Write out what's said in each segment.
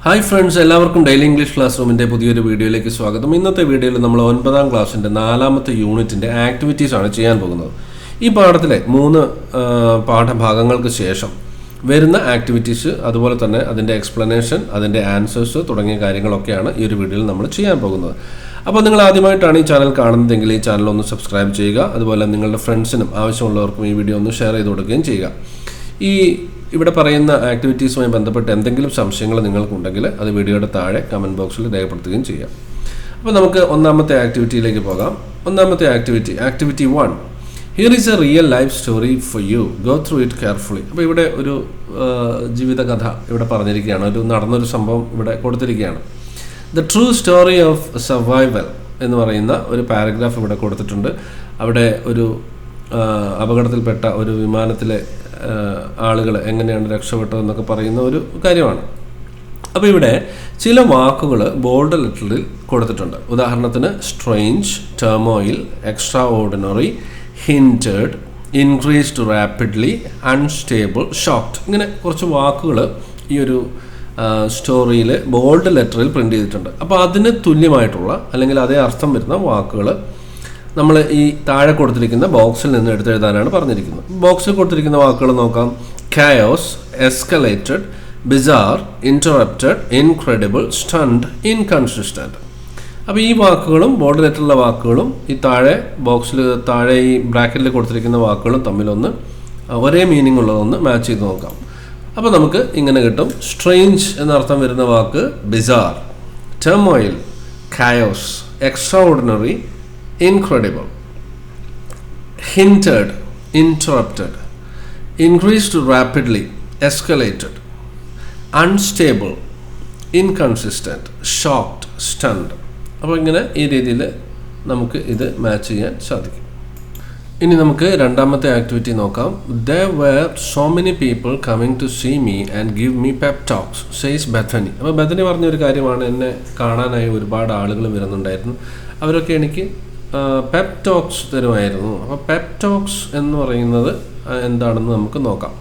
Hi friends, എല്ലാവർക്കും daily English class റൂമിൻ്റെ പുതിയൊരു വീഡിയോയിലേക്ക് സ്വാഗതം. ഇന്നത്തെ വീഡിയോയിൽ നമ്മൾ 9ാം ക്ലാസ്സിൻ്റെ 4ാമത്തെ യൂണിറ്റിൻ്റെ ആക്ടിവിറ്റീസാണ് ചെയ്യാൻ പോകുന്നത്. ഈ പാഠത്തിലെ 3 പാഠഭാഗങ്ങൾക്ക് ശേഷം വരുന്ന ആക്ടിവിറ്റീസ്, അതുപോലെ തന്നെ അതിൻ്റെ എക്സ്പ്ലനേഷൻ, അതിൻ്റെ ആൻസേഴ്സ് തുടങ്ങിയ കാര്യങ്ങളൊക്കെയാണ് ഈ ഒരു വീഡിയോയിൽ നമ്മൾ ചെയ്യാൻ പോകുന്നത്. അപ്പോൾ നിങ്ങൾ ആദ്യമായിട്ടാണ് ഈ ചാനൽ കാണുന്നതെങ്കിൽ ഈ ചാനൽ ഒന്ന് സബ്സ്ക്രൈബ് ചെയ്യുക. അതുപോലെ നിങ്ങളുടെ ഫ്രണ്ട്സിനും ആവശ്യമുള്ളവർക്കും ഈ വീഡിയോ ഒന്ന് ഷെയർ ചെയ്ത് കൊടുക്കുകയും ചെയ്യുക. ഇവിടെ പറയുന്ന ആക്ടിവിറ്റീസുമായി ബന്ധപ്പെട്ട് എന്തെങ്കിലും സംശയങ്ങൾ നിങ്ങൾക്കുണ്ടെങ്കിൽ അത് വീഡിയോയുടെ താഴെ കമൻറ്റ് ബോക്സിൽ രേഖപ്പെടുത്തുകയും ചെയ്യാം. അപ്പോൾ നമുക്ക് 1ാമത്തെ ആക്ടിവിറ്റിയിലേക്ക് പോകാം. 1ാമത്തെ activity 1. Here is a real life story for you, go through it carefully. അപ്പോൾ ഇവിടെ ഒരു ജീവിതകഥ ഇവിടെ പറഞ്ഞിരിക്കുകയാണ്, നടന്നൊരു സംഭവം ഇവിടെ കൊടുത്തിരിക്കുകയാണ്. The true story of survival എന്ന് പറയുന്ന ഒരു പാരഗ്രാഫ് ഇവിടെ കൊടുത്തിട്ടുണ്ട്. അവിടെ ഒരു അപകടത്തിൽപ്പെട്ട ഒരു വിമാനത്തിലെ ആളുകൾ എങ്ങനെയാണ് രക്ഷപ്പെട്ടതെന്നൊക്കെ പറയുന്ന ഒരു കാര്യമാണ്. അപ്പോൾ ഇവിടെ ചില വാക്കുകൾ ബോൾഡ് ലെറ്ററിൽ കൊടുത്തിട്ടുണ്ട്. ഉദാഹരണത്തിന് strange, turmoil, extraordinary, hinted, increased rapidly, unstable, shocked. ഇങ്ങനെ കുറച്ച് വാക്കുകൾ ഈ ഒരു സ്റ്റോറിയിൽ ബോൾഡ് ലെറ്ററിൽ പ്രിൻ്റ് ചെയ്തിട്ടുണ്ട്. അപ്പോൾ അതിന് തുല്യമായിട്ടുള്ള അല്ലെങ്കിൽ അതേ അർത്ഥം വരുന്ന വാക്കുകൾ നമ്മൾ ഈ താഴെ കൊടുത്തിരിക്കുന്ന ബോക്സിൽ നിന്ന് എടുത്തെഴുതാനാണ് പറഞ്ഞിരിക്കുന്നത്. ബോക്സിൽ കൊടുത്തിരിക്കുന്ന വാക്കുകൾ നോക്കാം. Chaos, escalated, ബിസാർ, interrupted, incredible, stunt, inconsistent. അപ്പോൾ ഈ വാക്കുകളും ബോർഡ് ലെറ്ററിലുള്ള വാക്കുകളും ഈ താഴെ ഈ ബ്രാക്കറ്റിൽ കൊടുത്തിരിക്കുന്ന വാക്കുകളും തമ്മിലൊന്ന് ഒരേ മീനിങ് ഉള്ളതൊന്ന് മാച്ച് ചെയ്ത് നോക്കാം. അപ്പോൾ നമുക്ക് ഇങ്ങനെ കിട്ടും. സ്ട്രേഞ്ച് എന്നർത്ഥം വരുന്ന വാക്ക് bizarre, turmoil, chaos, extraordinary, incredible, hindered, interrupted, increased rapidly, escalated, unstable, inconsistent, shocked, stunned. അപ്പോൾ ഇങ്ങനെ ഈ രീതിയിൽ നമുക്ക് ഇത് മാച്ച് ചെയ്യാൻ സാധിക്കും. ഇനി നമുക്ക് 2ാമത്തെ ആക്ടിവിറ്റി നോക്കാം. There were so many people coming to see me and give me pep talks, says Bethany. അപ്പോൾ ബethany പറഞ്ഞൊരു കാര്യമാണ്, എന്നെ കാണാനായി ഒരുപാട് ആളുകൾ വരുന്നുണ്ടായിരുന്നു, അവരൊക്കെ എനിക്ക് പെപ് ടോക്സ് തരുമായിരുന്നു. അപ്പോൾ പെപ് ടോക്സ് എന്ന് പറയുന്നത് എന്താണെന്ന് നമുക്ക് നോക്കാം.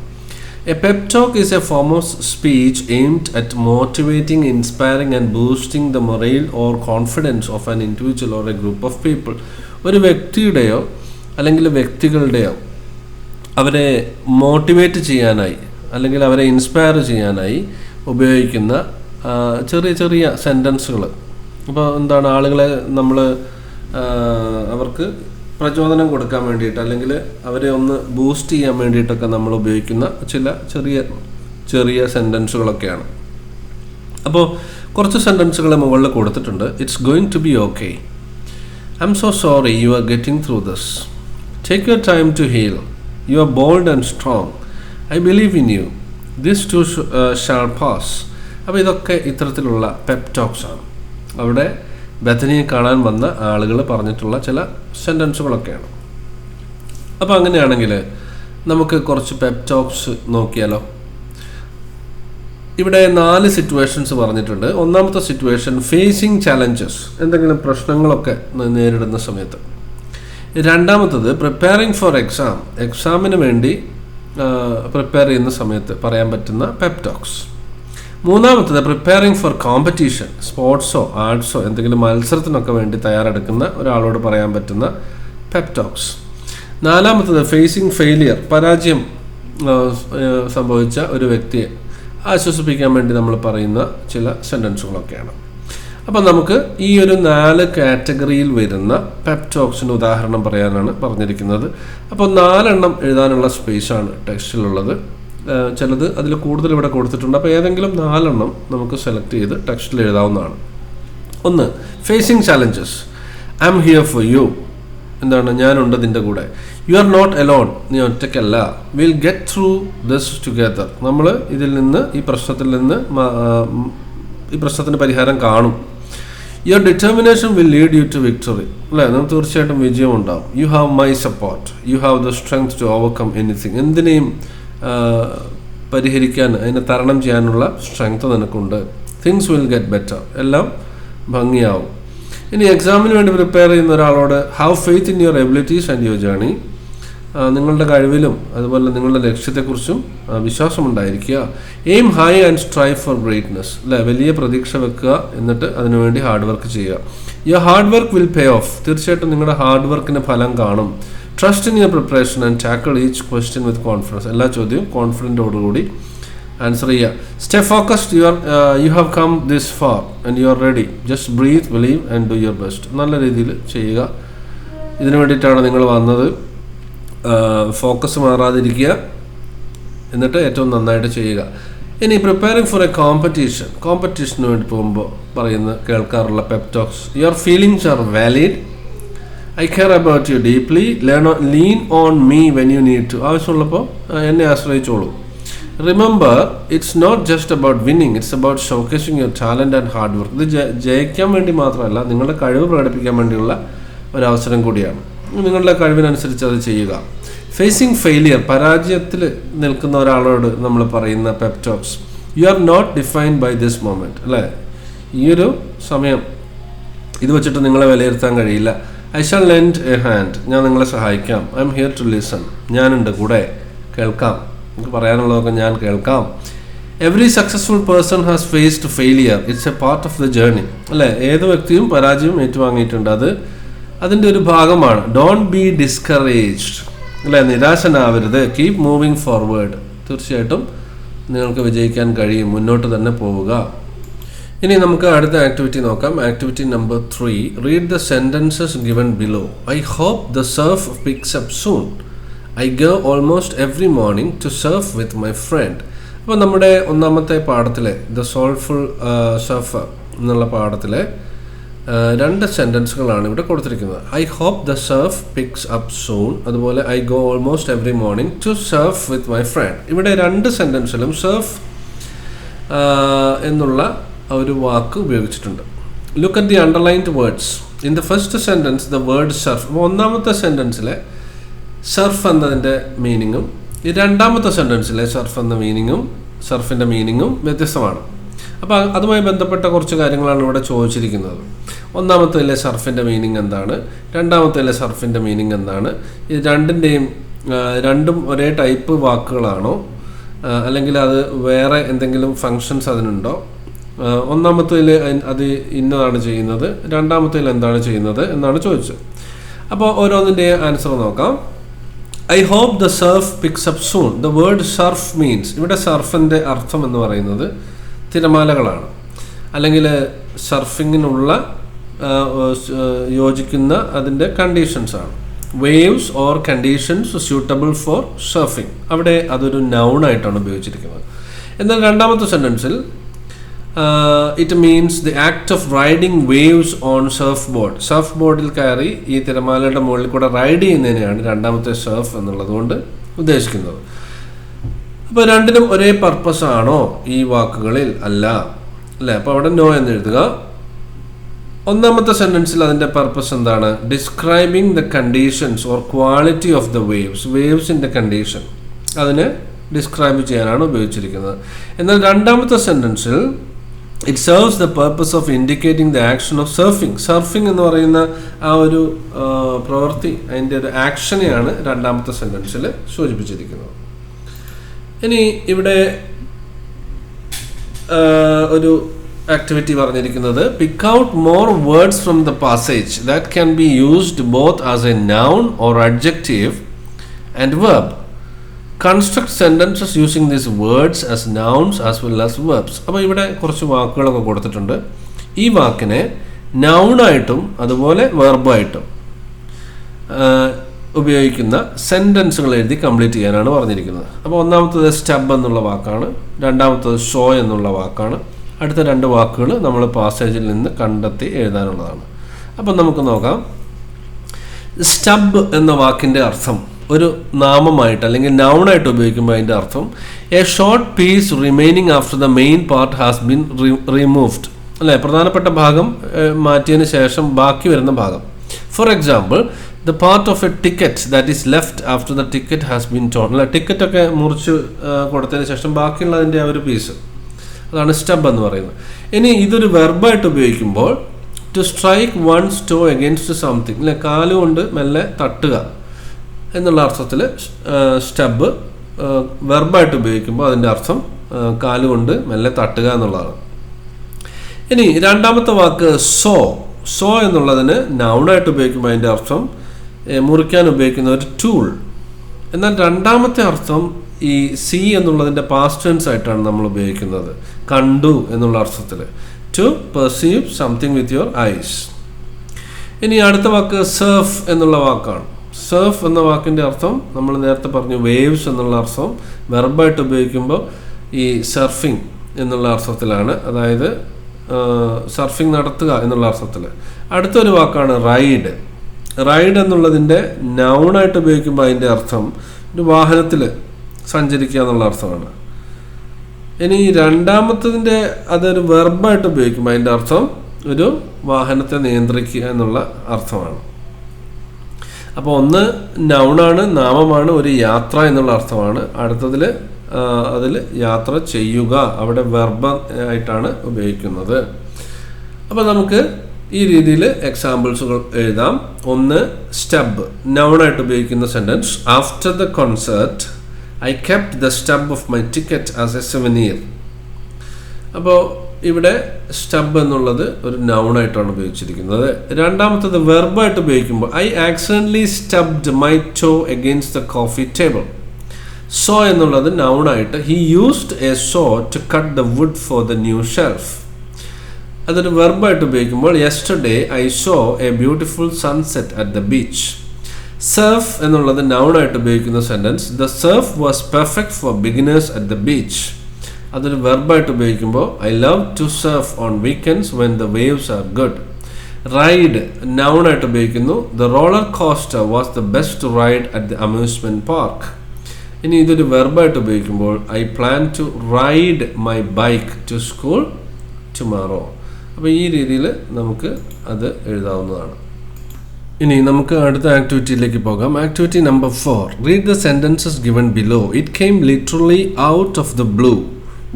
A Pep talk is A form of speech aimed at motivating, inspiring and boosting the morale or confidence of an individual or A group of people. ഒരു വ്യക്തിയുടെയോ അല്ലെങ്കിൽ വ്യക്തികളുടെയോ അവരെ മോട്ടിവേറ്റ് ചെയ്യാനായി അല്ലെങ്കിൽ അവരെ ഇൻസ്പയർ ചെയ്യാനായി ഉപയോഗിക്കുന്ന ചെറിയ ചെറിയ സെൻറ്റൻസുകൾ. അപ്പോൾ എന്താണ്, ആളുകളെ നമ്മൾ അവർക്ക് പ്രചോദനം കൊടുക്കാൻ വേണ്ടിയിട്ട് അല്ലെങ്കിൽ അവരെ ഒന്ന് ബൂസ്റ്റ് ചെയ്യാൻ വേണ്ടിയിട്ടൊക്കെ നമ്മൾ ഉപയോഗിക്കുന്ന ചില ചെറിയ ചെറിയ സെൻറ്റൻസുകളൊക്കെയാണ്. അപ്പോൾ കുറച്ച് സെൻറ്റൻസുകൾ മുകളിൽ കൊടുത്തിട്ടുണ്ട്. It's going to be okay, I'm so sorry you are getting through this, take your time to heal, you are bold and strong, I believe in you, this too shall pass. അപ്പോൾ ഇതൊക്കെ ഇത്തരത്തിലുള്ള Pep talks ആണ്. അവിടെ ബethanyയെ കാണാൻ വന്ന ആളുകൾ പറഞ്ഞിട്ടുള്ള ചില സെൻറ്റൻസുകളൊക്കെയാണ്. അപ്പോൾ അങ്ങനെയാണെങ്കിൽ നമുക്ക് കുറച്ച് പെപ് ടോക്സ് നോക്കിയാലോ. ഇവിടെ 4 സിറ്റുവേഷൻസ് പറഞ്ഞിട്ടുണ്ട്. 1ാമത്തെ സിറ്റുവേഷൻ ഫേസിങ് ചാലഞ്ചസ്, എന്തെങ്കിലും പ്രശ്നങ്ങളൊക്കെ നേരിടുന്ന സമയത്ത്. 2ാമത്തത് പ്രിപ്പയറിങ് ഫോർ എക്സാമിന് വേണ്ടി പ്രിപ്പയർ ചെയ്യുന്ന സമയത്ത് പറയാൻ പറ്റുന്ന പെപ് ടോക്സ്. 3ാമത്തത് പ്രിപ്പയറിംഗ് ഫോർ കോമ്പറ്റീഷൻ, സ്പോർട്സോ ആർട്സോ എന്തെങ്കിലും മത്സരത്തിനൊക്കെ വേണ്ടി തയ്യാറെടുക്കുന്ന ഒരാളോട് പറയാൻ പറ്റുന്ന പെപ് ടോക്സ്. 4ാമത്തത് ഫേസിങ് ഫെയിലിയർ, പരാജയം സംഭവിച്ച ഒരു വ്യക്തിയെ ആശ്വസിപ്പിക്കാൻ വേണ്ടി നമ്മൾ പറയുന്ന ചില സെൻറ്റൻസുകളൊക്കെയാണ്. അപ്പം നമുക്ക് ഈ ഒരു 4 കാറ്റഗറിയിൽ വരുന്ന പെപ് ടോക്സിന് ഉദാഹരണം പറയാനാണ് പറഞ്ഞിരിക്കുന്നത്. അപ്പോൾ 4 എണ്ണം എഴുതാനുള്ള സ്പേസാണ് ടെക്സ്റ്റിലുള്ളത്. ചിലത് അതിൽ കൂടുതൽ ഇവിടെ കൊടുത്തിട്ടുണ്ട്. അപ്പോൾ ഏതെങ്കിലും 4 എണ്ണം നമുക്ക് സെലക്ട് ചെയ്ത് ടെക്സ്റ്റിൽ എഴുതാവുന്നതാണ്. 1. Facing challenges, I'm here for you, എന്താണ്, ഞാനുണ്ട് നിൻ്റെ കൂടെ. യു ആർ നോട്ട് എലോൺ, നീ ഒറ്റയ്ക്കല്ല. Will get through this together, നമ്മൾ ഈ പ്രശ്നത്തിന് പരിഹാരം കാണും. Your determination will lead you to victory, അല്ലേ, നമുക്ക് തീർച്ചയായിട്ടും വിജയം ഉണ്ടാവും. You have my support, you have the strength to overcome anything, എന്തിനേയും പരിഹരിക്കാൻ, അതിനെ തരണം ചെയ്യാനുള്ള സ്ട്രെങ്ത് നിനക്കുണ്ട്. തിങ്സ് വിൽ ഗെറ്റ് ബെറ്റർ, എല്ലാം ഭംഗിയാവും. ഇനി എക്സാമിന് വേണ്ടി പ്രിപ്പയർ ചെയ്യുന്ന ഒരാളോട് have faith in your abilities and your journey, നിങ്ങളുടെ കഴിവിലും അതുപോലെ നിങ്ങളുടെ ലക്ഷ്യത്തെക്കുറിച്ചും വിശ്വാസമുണ്ടായിരിക്കുക. Aim high and strive for greatness, അല്ലേ? വലിയ പ്രതീക്ഷ വെക്കുക, എന്നിട്ട് അതിനുവേണ്ടി ഹാർഡ് വർക്ക് ചെയ്യുക. Your hard work will pay off, തീർച്ചയായിട്ടും നിങ്ങളുടെ ഹാർഡ് വർക്കിന് ഫലം കാണും. Trust in your preparation and tackle each question with confidence, എല്ലാ ചോദ്യവും കോൺഫിഡൻറ്റോടുകൂടി ആൻസർ ചെയ്യുക. Stay focused, you have come this far and you are ready. Just breathe, believe and do your best. നല്ല രീതിയിൽ ചെയ്യുക, ഇതിനു വേണ്ടിയിട്ടാണ് നിങ്ങൾ വന്നത്. ഫോക്കസ് മാറാതിരിക്കുക, എന്നിട്ട് ഏറ്റവും നന്നായിട്ട് ചെയ്യുക. ഇനി പ്രിപ്പയറിംഗ് ഫോർ എ കോമ്പറ്റീഷന് വേണ്ടി പോകുമ്പോൾ കേൾക്കാറുള്ള pep talks. Your feelings are valid, I care about you deeply, lean on me when you need to, ആവശ്യമുള്ളപ്പോൾ എന്നെ ആശ്രയിച്ചോളൂ. Remember, it's not just about winning, it's about showcasing your talent and hard work. ഇത് ജയിക്കാൻ വേണ്ടി മാത്രമല്ല, നിങ്ങളുടെ കഴിവ് പ്രകടിപ്പിക്കാൻ വേണ്ടിയുള്ള ഒരവസരം കൂടിയാണ്. നിങ്ങളുടെ കഴിവിനനുസരിച്ച് അത് ചെയ്യുക. ഫേസിങ് ഫെയിലിയർ, പരാജയത്തിൽ നിൽക്കുന്ന ഒരാളോട് നമ്മൾ പറയുന്ന pep talks. You are not defined by this moment, അല്ലേ? ഈ ഒരു സമയം ഇത് വെച്ചിട്ട് നിങ്ങളെ വിലയിരുത്താൻ കഴിയില്ല. I shall lend a hand, ഞാൻ നിങ്ങളെ സഹായിക്കാം. I'm here to listen, ഞാനുണ്ട് കൂടെ, കേൾക്കാം, എനിക്ക് പറയാനുള്ളതൊക്കെ ഞാൻ കേൾക്കാം. Every successful person has faced failure, it's a part of the journey, അല്ലേ? ഏത് വ്യക്തിയും പരാജയം ഏറ്റുവാങ്ങിയിട്ടുണ്ട്, അത് അതിൻ്റെ ഒരു ഭാഗമാണ്. ഡോണ്ട് ബി ഡിസ്കറേജ്ഡ്, അല്ലേ? നിരാശനാവരുത്. കീപ് മൂവിങ് ഫോർവേഡ്, തീർച്ചയായിട്ടും നിങ്ങൾക്ക് വിജയിക്കാൻ കഴിയും, മുന്നോട്ട് തന്നെ പോവുക. ഇനി നമുക്ക് അടുത്ത ആക്ടിവിറ്റി നോക്കാം. Activity number 3, read the sentences given below. I hope the surf picks up soon, I go almost every morning to surf with my friend. അപ്പോൾ നമ്മുടെ ഒന്നാമത്തെ പാഠത്തിലെ ദ സോൾഫുൾ സർഫർ എന്നുള്ള പാഠത്തിലെ 2 സെൻറ്റൻസുകളാണ് ഇവിടെ കൊടുത്തിരിക്കുന്നത്. I hope the surf picks up soon, അതുപോലെ I go almost every morning to surf with my friend. ഇവിടെ 2 സെൻറ്റൻസിലും സർഫ് എന്നുള്ള ഒരു വാക്ക് ഉപയോഗിച്ചിട്ടുണ്ട്. Look at the underlined words. In the first sentence the word surf. ഒന്നാമത്തെ സെൻറ്റൻസിലെ സർഫ് എന്നതിൻ്റെ മീനിങ്ങും ഈ രണ്ടാമത്തെ സെൻറ്റൻസിലെ സർഫ് എന്ന മീനിങ്ങും സർഫിൻ്റെ മീനിങ്ങും വ്യത്യസ്തമാണ്. അപ്പോൾ അതുമായി ബന്ധപ്പെട്ട കുറച്ച് കാര്യങ്ങളാണ് ഇവിടെ ചോദിച്ചിരിക്കുന്നത്. ഒന്നാമത്തേലെ സർഫിൻ്റെ മീനിങ് എന്താണ്, രണ്ടാമത്തേലെ സർഫിൻ്റെ മീനിങ് എന്താണ്, ഈ രണ്ടും ഒരേ ടൈപ്പ് വാക്കുകളാണോ, അല്ലെങ്കിൽ അത് വേറെ എന്തെങ്കിലും ഫങ്ഷൻസ് അതിനുണ്ടോ, ഒന്നാമത്തേൽ അത് ഇന്നതാണ് ചെയ്യുന്നത്, രണ്ടാമത്തേൽ എന്താണ് ചെയ്യുന്നത് എന്നാണ് ചോദിച്ചത്. അപ്പോൾ ഓരോന്നിൻ്റെ ആൻസർ നോക്കാം. I hope the surf picks up soon. The word surf means, ഇവിടെ സർഫിൻ്റെ അർത്ഥം എന്ന് പറയുന്നത് തിരമാലകളാണ്, അല്ലെങ്കിൽ സർഫിങ്ങിനുള്ള യോജിക്കുന്ന അതിൻ്റെ കണ്ടീഷൻസാണ്. Waves or conditions suitable for surfing, അവിടെ അതൊരു നൗണായിട്ടാണ് ഉപയോഗിച്ചിരിക്കുന്നത്. എന്നാൽ രണ്ടാമത്തെ സെൻറ്റൻസിൽ it means the act of riding waves on surf board. Surf ബോർഡിൽ കയറി ഈ തിരമാലയുടെ മുകളിൽ കൂടെ റൈഡ് ചെയ്യുന്നതിനെയാണ് രണ്ടാമത്തെ സർഫ് എന്നുള്ളത് കൊണ്ട് ഉദ്ദേശിക്കുന്നത്. അപ്പോൾ രണ്ടിനും ഒരേ പർപ്പസ് ആണോ ഈ വാക്കുകളിൽ? അല്ല, അല്ലേ? അപ്പോൾ അവിടെ നോ എന്ന് എഴുതുക. ഒന്നാമത്തെ സെൻറ്റൻസിൽ അതിൻ്റെ പർപ്പസ് എന്താണ്? Describing the conditions or quality of the waves, വേവ്സിൻ്റെ കണ്ടീഷൻ അതിനെ ഡിസ്ക്രൈബ് ചെയ്യാനാണ് ഉപയോഗിച്ചിരിക്കുന്നത്. എന്നാൽ രണ്ടാമത്തെ സെൻറ്റൻസിൽ it serves the purpose of indicating the action of surfing. Surfing എന്ന് പറയുന്ന ആ ഒരു പ്രവൃത്തി, അതിൻ്റെ ഒരു ആക്ഷനെയാണ് രണ്ടാമത്തെ സെൻറ്റൻസിൽ സൂചിപ്പിച്ചിരിക്കുന്നത്. ഇനി ഇവിടെ ഒരു ആക്ടിവിറ്റി പറഞ്ഞിരിക്കുന്നത്, pick out more words from the passage that can be used both as A noun or adjective and verb. Construct sentences using these words as nouns as well as verbs. അപ്പോൾ ഇവിടെ കുറച്ച് വാക്കുകളൊക്കെ കൊടുത്തിട്ടുണ്ട്. ഈ വാക്കിനെ നൗണായിട്ടും അതുപോലെ വെർബായിട്ടും ഉപയോഗിക്കുന്ന സെൻറ്റൻസുകൾ എഴുതി കംപ്ലീറ്റ് ചെയ്യാനാണ് പറഞ്ഞിരിക്കുന്നത്. അപ്പോൾ ഒന്നാമത്തത് സ്റ്റബ് എന്നുള്ള വാക്കാണ്, രണ്ടാമത്തത് ഷോ എന്നുള്ള വാക്കാണ്. അടുത്ത 2 വാക്കുകൾ നമ്മൾ പാസേജിൽ നിന്ന് കണ്ടെത്തി എഴുതാനുള്ളതാണ്. അപ്പം നമുക്ക് നോക്കാം. സ്റ്റബ് എന്ന വാക്കിൻ്റെ അർത്ഥം ഒരു നാമമായിട്ട് അല്ലെങ്കിൽ നൗണായിട്ട് ഉപയോഗിക്കുമ്പോൾ അതിൻ്റെ അർത്ഥം a short piece remaining after the main part has been removed, അല്ലേ? പ്രധാനപ്പെട്ട ഭാഗം മാറ്റിയതിന് ശേഷം ബാക്കി വരുന്ന ഭാഗം. For example, the part of a ticket that is left after the ticket has been torn. അല്ല, ടിക്കറ്റൊക്കെ മുറിച്ച് കൊടുത്തതിന് ശേഷം ബാക്കിയുള്ളതിൻ്റെ ആ ഒരു പീസ്, അതാണ് സ്റ്റബ് എന്ന് പറയുന്നത്. ഇനി ഇതൊരു വെർബായിട്ട് ഉപയോഗിക്കുമ്പോൾ to strike one's toe against something, അല്ലെ? കാലുകൊണ്ട് മെല്ലെ തട്ടുക, എന്നുള്ള അർത്ഥത്തിൽ സ്റ്റബ് വെർബായിട്ട് ഉപയോഗിക്കുമ്പോൾ അതിൻ്റെ അർത്ഥം കാലുകൊണ്ട് മെല്ലെ തട്ടുക എന്നുള്ളതാണ്. ഇനി രണ്ടാമത്തെ വാക്ക് സോ എന്നുള്ളതിന് നൗണായിട്ട് ഉപയോഗിക്കുമ്പോൾ അതിൻ്റെ അർത്ഥം മുറിക്കാൻ ഉപയോഗിക്കുന്ന ഒരു ടൂൾ. എന്നാൽ രണ്ടാമത്തെ അർത്ഥം ഈ സി എന്നുള്ളതിൻ്റെ പാസ്റ്റ് ടെൻസ് ആയിട്ടാണ് നമ്മൾ ഉപയോഗിക്കുന്നത്, കണ്ടു എന്നുള്ള അർത്ഥത്തിൽ. To perceive something with your eyes. ഇനി അടുത്ത വാക്ക് സർഫ് എന്നുള്ള വാക്കാണ്. സർഫ് എന്ന വാക്കിൻ്റെ അർത്ഥം നമ്മൾ നേരത്തെ പറഞ്ഞു വേവ്സ് എന്നുള്ള അർത്ഥം വെർബായിട്ട് ഉപയോഗിക്കുമ്പോൾ ഈ സർഫിങ് എന്നുള്ള അർത്ഥത്തിലാണ്, അതായത് സർഫിങ് നടത്തുക എന്നുള്ള അർത്ഥത്തിൽ. അടുത്തൊരു വാക്കാണ് റൈഡ്. റൈഡ് എന്നുള്ളതിൻ്റെ നൗണായിട്ട് ഉപയോഗിക്കുമ്പോൾ അതിൻ്റെ അർത്ഥം ഒരു വാഹനത്തിൽ സഞ്ചരിക്കുക എന്നുള്ള അർത്ഥമാണ്. ഇനി രണ്ടാമത്തതിൻ്റെ അതൊരു വെർബായിട്ട് ഉപയോഗിക്കുമ്പോൾ അതിൻ്റെ അർത്ഥം ഒരു വാഹനത്തെ നിയന്ത്രിക്കുക എന്നുള്ള അർത്ഥമാണ്. അപ്പോൾ ഒന്ന് നൗണാണ്, നാമമാണ്, ഒരു യാത്ര എന്നുള്ള അർത്ഥമാണ്. അടുത്തതിൽ അതിൽ യാത്ര ചെയ്യുക, അവിടെ വെർബ് ആയിട്ടാണ് ഉപയോഗിക്കുന്നത്. അപ്പോൾ നമുക്ക് ഈ രീതിയിൽ എക്സാമ്പിൾസുകൾ എഴുതാം. ഒന്ന് സ്റ്റബ്, നൗണായിട്ട് ഉപയോഗിക്കുന്ന sentence. After the concert I kept the stub of my ticket as a souvenir. അപ്പോൾ ഇവിടെ സ്റ്റബ് എന്നുള്ളത് ഒരു നൗണായിട്ടാണ് ഉപയോഗിച്ചിരിക്കുന്നത്. രണ്ടാമത്തത് വെർബായിട്ട് ഉപയോഗിക്കുമ്പോൾ I accidentally stubbed my toe against the coffee table. Saw എന്നുള്ളത് നൗണായിട്ട് he used a saw to cut the wood for the new shelf. അതൊരു വെർബായിട്ട് ഉപയോഗിക്കുമ്പോൾ yesterday I saw a beautiful sunset at the beach. Surf എന്നുള്ളത് നൗണായിട്ട് ഉപയോഗിക്കുന്ന sentence. The surf was perfect for beginners at the beach. അതൊരു വെർബായിട്ട് ഉപയോഗിക്കുമ്പോൾ I love to surf on weekends when the waves are good. Ride നൗണായിട്ട് ഉപയോഗിക്കുന്നു. The roller coaster was the best ride at the amusement park. ഇനി ഇതൊരു വെർബായിട്ട് ഉപയോഗിക്കുമ്പോൾ I plan to ride my bike to school tomorrow. അപ്പോൾ ഈ രീതിയിൽ നമുക്ക് അത് എഴുതാവുന്നതാണ്. ഇനി നമുക്ക് അടുത്ത ആക്ടിവിറ്റിയിലേക്ക് പോകാം. Activity number 4. Read the sentences given below. It came literally out of the blue.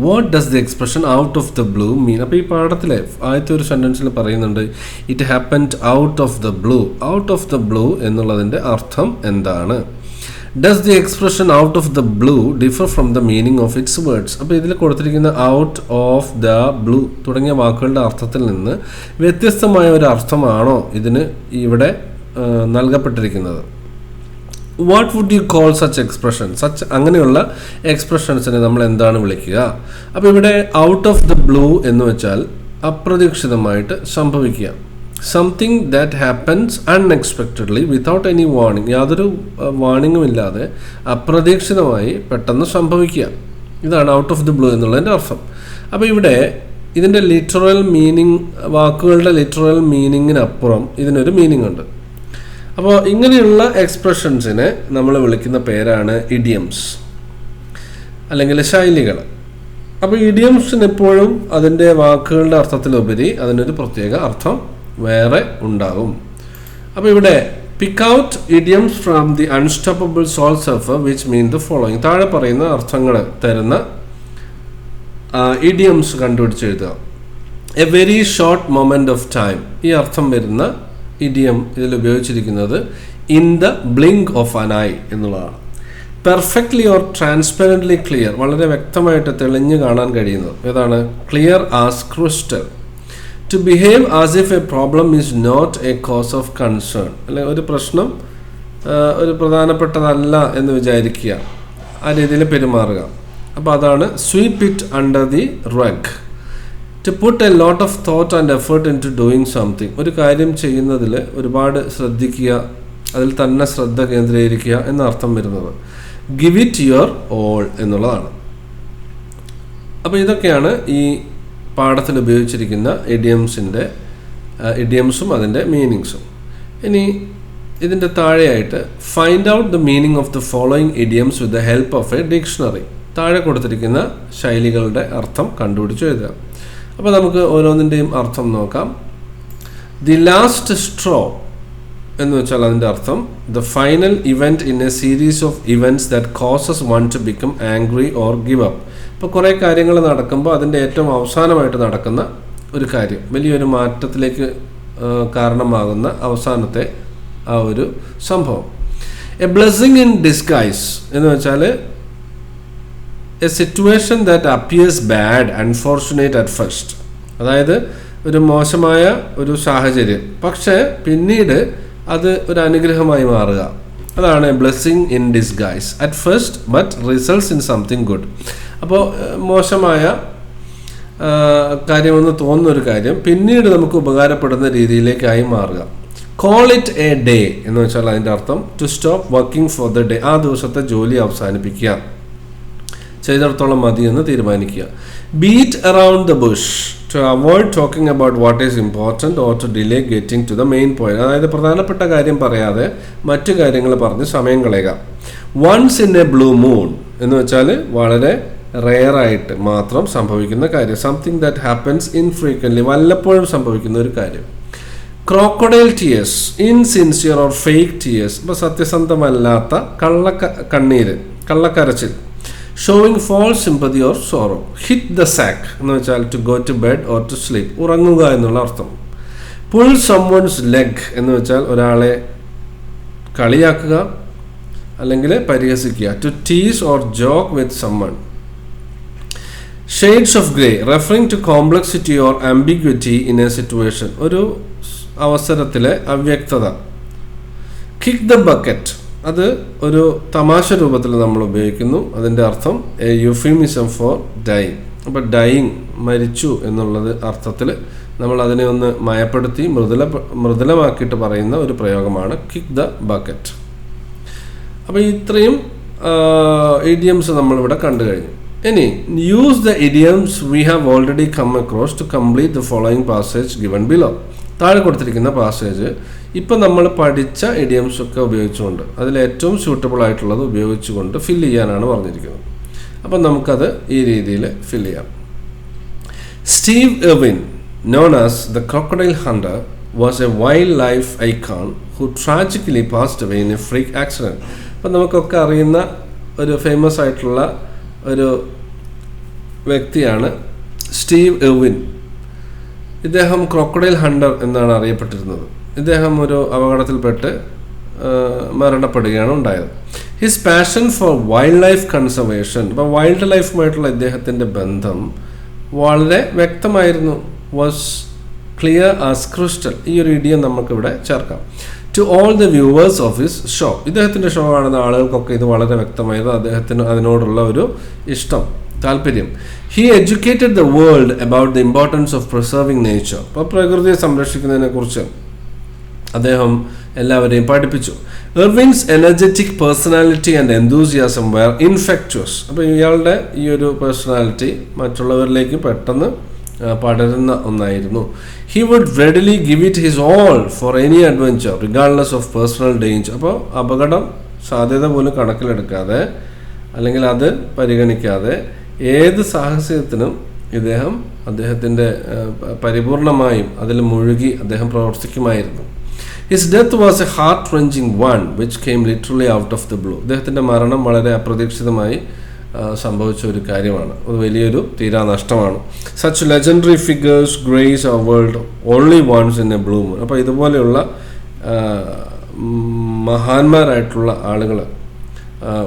What does the expression out of the blue mean? അപ്പോൾ ഈ പാഠത്തിലെ ആദ്യത്തെ ഒരു സെൻറ്റൻസിൽ പറയുന്നുണ്ട് it happened out of the blue. Out of the blue എന്നുള്ളതിൻ്റെ അർത്ഥം എന്താണ്? Does the expression out of the blue differ from the meaning of its words? അപ്പോൾ ഇതിൽ കൊടുത്തിരിക്കുന്ന ഔട്ട് ഓഫ് ദ ബ്ലൂ തുടങ്ങിയ വാക്കുകളുടെ അർത്ഥത്തിൽ നിന്ന് വ്യത്യസ്തമായ ഒരു അർത്ഥമാണോ ഇതിന് ഇവിടെ നൽകപ്പെട്ടിരിക്കുന്നത്? What would you call such expression? അങ്ങനെയുള്ള എക്സ്പ്രഷൻസിനെ നമ്മൾ എന്താണ് വിളിക്കുക? അപ്പോൾ ഇവിടെ ഔട്ട് ഓഫ് ദ ബ്ലൂ എന്ന് വെച്ചാൽ അപ്രതീക്ഷിതമായിട്ട് സംഭവിക്കുക. Something that happens unexpectedly without any warning. യാതൊരു വാർണിങ്ങും ഇല്ലാതെ അപ്രതീക്ഷിതമായി പെട്ടെന്ന് സംഭവിക്കുക. ഇതാണ് ഔട്ട് ഓഫ് ദി ബ്ലൂ എന്നുള്ളതിൻ്റെ അർത്ഥം. അപ്പോൾ ഇവിടെ ഇതിൻ്റെ ലിറ്ററൽ മീനിങ്, വാക്കുകളുടെ ലിറ്ററൽ മീനിങ്ങിനപ്പുറം ഇതിനൊരു മീനിങ് ഉണ്ട്. അപ്പോൾ ഇങ്ങനെയുള്ള എക്സ്പ്രഷൻസിനെ നമ്മൾ വിളിക്കുന്ന പേരാണ് ഇഡിയംസ് അല്ലെങ്കിൽ ശൈലികൾ. അപ്പോൾ ഇഡിയംസിന് എപ്പോഴും അതിൻ്റെ വാക്കുകളുടെ അർത്ഥത്തിലുപരി അതിനൊരു പ്രത്യേക അർത്ഥം വേറെ ഉണ്ടാകും. അപ്പോൾ ഇവിടെ pick out idioms from the unstoppable soul surfer which mean the following. താഴെ പറയുന്ന അർത്ഥങ്ങൾ തരുന്ന ഇഡിയംസ് കണ്ടുപിടിച്ച് എഴുതുക. A very short moment of time. ഈ അർത്ഥം വരുന്ന ഇഡിയം ഇതിൽ ഉപയോഗിച്ചിരിക്കുന്നത് in the blink of an eye എന്നുള്ളതാണ്. Perfectly or transparently clear. വളരെ വ്യക്തമായിട്ട് തെളിഞ്ഞു കാണാൻ കഴിയുന്നത് ഏതാണ്? Clear as crystal. To behave as if a problem is not a cause of concern. അല്ലെ, ഒരു പ്രശ്നം ഒരു പ്രധാനപ്പെട്ടതല്ല എന്ന് വിചാരിക്കുക, ആ രീതിയിൽ പെരുമാറുക. അപ്പോൾ അതാണ് sweep it under the rug. To put a lot of thought and effort into doing something. ഒരു കാര്യം ചെയ്യുന്നതിൽ ഒരുപാട് ശ്രദ്ധിക്കുക, അതിൽ തന്നെ ശ്രദ്ധ കേന്ദ്രീകരിക്കുക എന്ന അർത്ഥം വരുന്നത്. ഗിവ് ഇറ്റ് യുവർ ഓൾ എന്നുള്ളതാണ്. അപ്പോൾ ഇതൊക്കെയാണ് ഈ പാഠത്തിൽ ഉപയോഗിച്ചിരിക്കുന്ന ഇഡിയംസും അതിൻ്റെ മീനിങ്സും. ഇനി ഇതിൻ്റെ താഴെയായിട്ട് find out the meaning of the following idioms with the help of A dictionary. താഴെ കൊടുത്തിരിക്കുന്ന ശൈലികളുടെ അർത്ഥം കണ്ടുപിടിച്ച് എഴുതുക. അപ്പോൾ നമുക്ക് ഓരോന്നിൻ്റെയും അർത്ഥം നോക്കാം. ദി ലാസ്റ്റ് സ്ട്രോ എന്ന് വെച്ചാൽ അതിൻ്റെ അർത്ഥം the final event in A series of events that causes one two become angry or give up. ഇപ്പോൾ കുറേ കാര്യങ്ങൾ നടക്കുമ്പോൾ അതിൻ്റെ ഏറ്റവും അവസാനമായിട്ട് നടക്കുന്ന ഒരു കാര്യം, വലിയൊരു മാറ്റത്തിലേക്ക് കാരണമാകുന്ന അവസാനത്തെ ആ ഒരു സംഭവം. എ ബ്ലെസ്സിങ് ഇൻ ഡിസ്ഗൈസ് എന്ന് വെച്ചാൽ A situation that appears bad unfortunate at first. അതായത് ഒരു മോശമായ ഒരു സാഹചര്യം, പക്ഷേ പിന്നീട് അത് ഒരു അനുഗ്രഹമായി മാറുക. അതാണ് blessing in disguise. At first but results in something good. അപ്പോൾ മോശമായ കാര്യമെന്ന് തോന്നുന്നൊരു കാര്യം പിന്നീട് നമുക്ക് ഉപകാരപ്പെടുന്ന രീതിയിലേക്കായി മാറുക. കോൾ ഇറ്റ് എ ഡേ എന്ന് വെച്ചാൽ അതിൻ്റെ അർത്ഥം to stop working for the day. ആ ദിവസത്തെ ജോലി അവസാനിപ്പിക്കുക, ചെയ്തിടത്തോളം മതി എന്ന് തീരുമാനിക്കുക. Beat around the bush to avoid talking about what is important or to delay getting to the main point. അതായത് പ്രധാനപ്പെട്ട കാര്യം പറയാതെ മറ്റു കാര്യങ്ങൾ പറഞ്ഞ് സമയം കളയുക. Once in a blue moon എന്ന് വെച്ചാൽ വളരെ റെയറായിട്ട് മാത്രം സംഭവിക്കുന്ന കാര്യം. സംതിങ് ദാറ്റ് ഹാപ്പൻസ് ഇൻഫ്രീക്വൻ്റ്ലി, വല്ലപ്പോഴും സംഭവിക്കുന്ന ഒരു കാര്യം. Crocodile tears, insincere or fake tears, ഇപ്പോൾ സത്യസന്ധമല്ലാത്ത കണ്ണീര്, കള്ളക്കരച്ചിൽ. Showing false sympathy or sorrow. Hit the sack എന്ന് വെച്ചാൽ to go to bed or to sleep, ഉറങ്ങുക എന്നുള്ള അർത്ഥം. പുൾ സംവൺസ് ലെഗ് എന്ന് വെച്ചാൽ ഒരാളെ കളിയാക്കുക അല്ലെങ്കിൽ പരിഹസിക്കുക. To tease or joke with someone. Shades of grey, referring to complexity or ambiguity in a situation, ഒരു അവസരത്തിലെ അവ്യക്തത. കിക്ക് ദ ബക്കറ്റ്, അത് ഒരു തമാശ രൂപത്തിൽ നമ്മൾ ഉപയോഗിക്കുന്നു. അതിൻ്റെ അർത്ഥം എ യുഫിമിസം ഫോർ ഡൈയിങ്. അപ്പോൾ ഡൈയിങ്, മരിച്ചു എന്നുള്ളത് അർത്ഥത്തിൽ നമ്മൾ അതിനെ ഒന്ന് മയപ്പെടുത്തി മൃദുലമാക്കിയിട്ട് പറയുന്ന ഒരു പ്രയോഗമാണ് കിക്ക് ദ ബക്കറ്റ്. അപ്പോൾ ഇത്രയും ഇഡിയംസ് നമ്മളിവിടെ കണ്ടു കഴിഞ്ഞു. ഇനി use the idioms we have already come across to complete the following passage given below. താഴെ കൊടുത്തിരിക്കുന്ന പാസേജ് ഇപ്പം നമ്മൾ പഠിച്ച ഇഡിയംസ് ഒക്കെ ഉപയോഗിച്ചുകൊണ്ട് അതിൽ ഏറ്റവും സ്യൂട്ടബിൾ ആയിട്ടുള്ളത് ഉപയോഗിച്ചുകൊണ്ട് ഫില്ല് ചെയ്യാനാണ് പറഞ്ഞിരിക്കുന്നത്. അപ്പം നമുക്കത് ഈ രീതിയിൽ ഫില്ല് ചെയ്യാം. Steve Irwin, known as the crocodile hunter, was a wildlife icon who tragically passed away in a freak accident. അപ്പം നമുക്കൊക്കെ അറിയുന്ന ഒരു ഫേമസ് ആയിട്ടുള്ള ഒരു വ്യക്തിയാണ് സ്റ്റീവ് ഇർവിൻ. ഇദ്ദേഹം ക്രോക്കഡൈൽ ഹണ്ടർ എന്നാണ് അറിയപ്പെട്ടിരുന്നത്. ഇദ്ദേഹം ഒരു അപകടത്തിൽപ്പെട്ട് മരണപ്പെടുകയാണ് ഉണ്ടായത്. His passion for wild life conservation, അപ്പോൾ വൈൽഡ് ലൈഫുമായിട്ടുള്ള ഇദ്ദേഹത്തിൻ്റെ ബന്ധം വളരെ വ്യക്തമായിരുന്നു. Was clear as crystal. ഈ ഒരു ഇഡിയം നമുക്കിവിടെ ചേർക്കാം. To all the viewers of his show, ഇദ്ദേഹത്തിൻ്റെ ഷോ കാണുന്ന ആളുകൾക്കൊക്കെ ഇത് വളരെ വ്യക്തമായിരുന്നു. അദ്ദേഹത്തിന് അതിനോടുള്ള ഒരു ഇഷ്ടം, താല്പര്യം. He educated the world about the importance of preserving nature. അപ്പോൾ പ്രകൃതിയെ സംരക്ഷിക്കുന്നതിനെ കുറിച്ച് അദ്ദേഹം എല്ലാവരെയും പഠിപ്പിച്ചു. Irwin's energetic personality and enthusiasm were infectious. അപ്പോൾ ഇയാളുടെ ഈ ഒരു പേഴ്സണാലിറ്റി മറ്റുള്ളവരിലേക്ക് പെട്ടെന്ന് പടരുന്ന ഒന്നായിരുന്നു. He would readily give it his all for any adventure regardless of personal danger. അപ്പോൾ അപകടം സാധ്യത പോലും കണക്കിലെടുക്കാതെ അല്ലെങ്കിൽ അത് പരിഗണിക്കാതെ ഏത് സാഹസത്തിനും അദ്ദേഹത്തിൻ്റെ പരിപൂർണമായും അതിൽ മുഴുകി അദ്ദേഹം പ്രവർത്തിക്കുമായിരുന്നു. His death was a heart wrenching one which came literally out of the blue. അദ്ദേഹത്തിൻ്റെ മരണം വളരെ അപ്രതീക്ഷിതമായി സംഭവിച്ച ഒരു കാര്യമാണ്. അത് വലിയൊരു തീരാനഷ്ടമാണ്. Such legendary figures grace our world only once in a blue moon. അപ്പോൾ ഇതുപോലെയുള്ള മഹാന്മാരായിട്ടുള്ള ആളുകൾ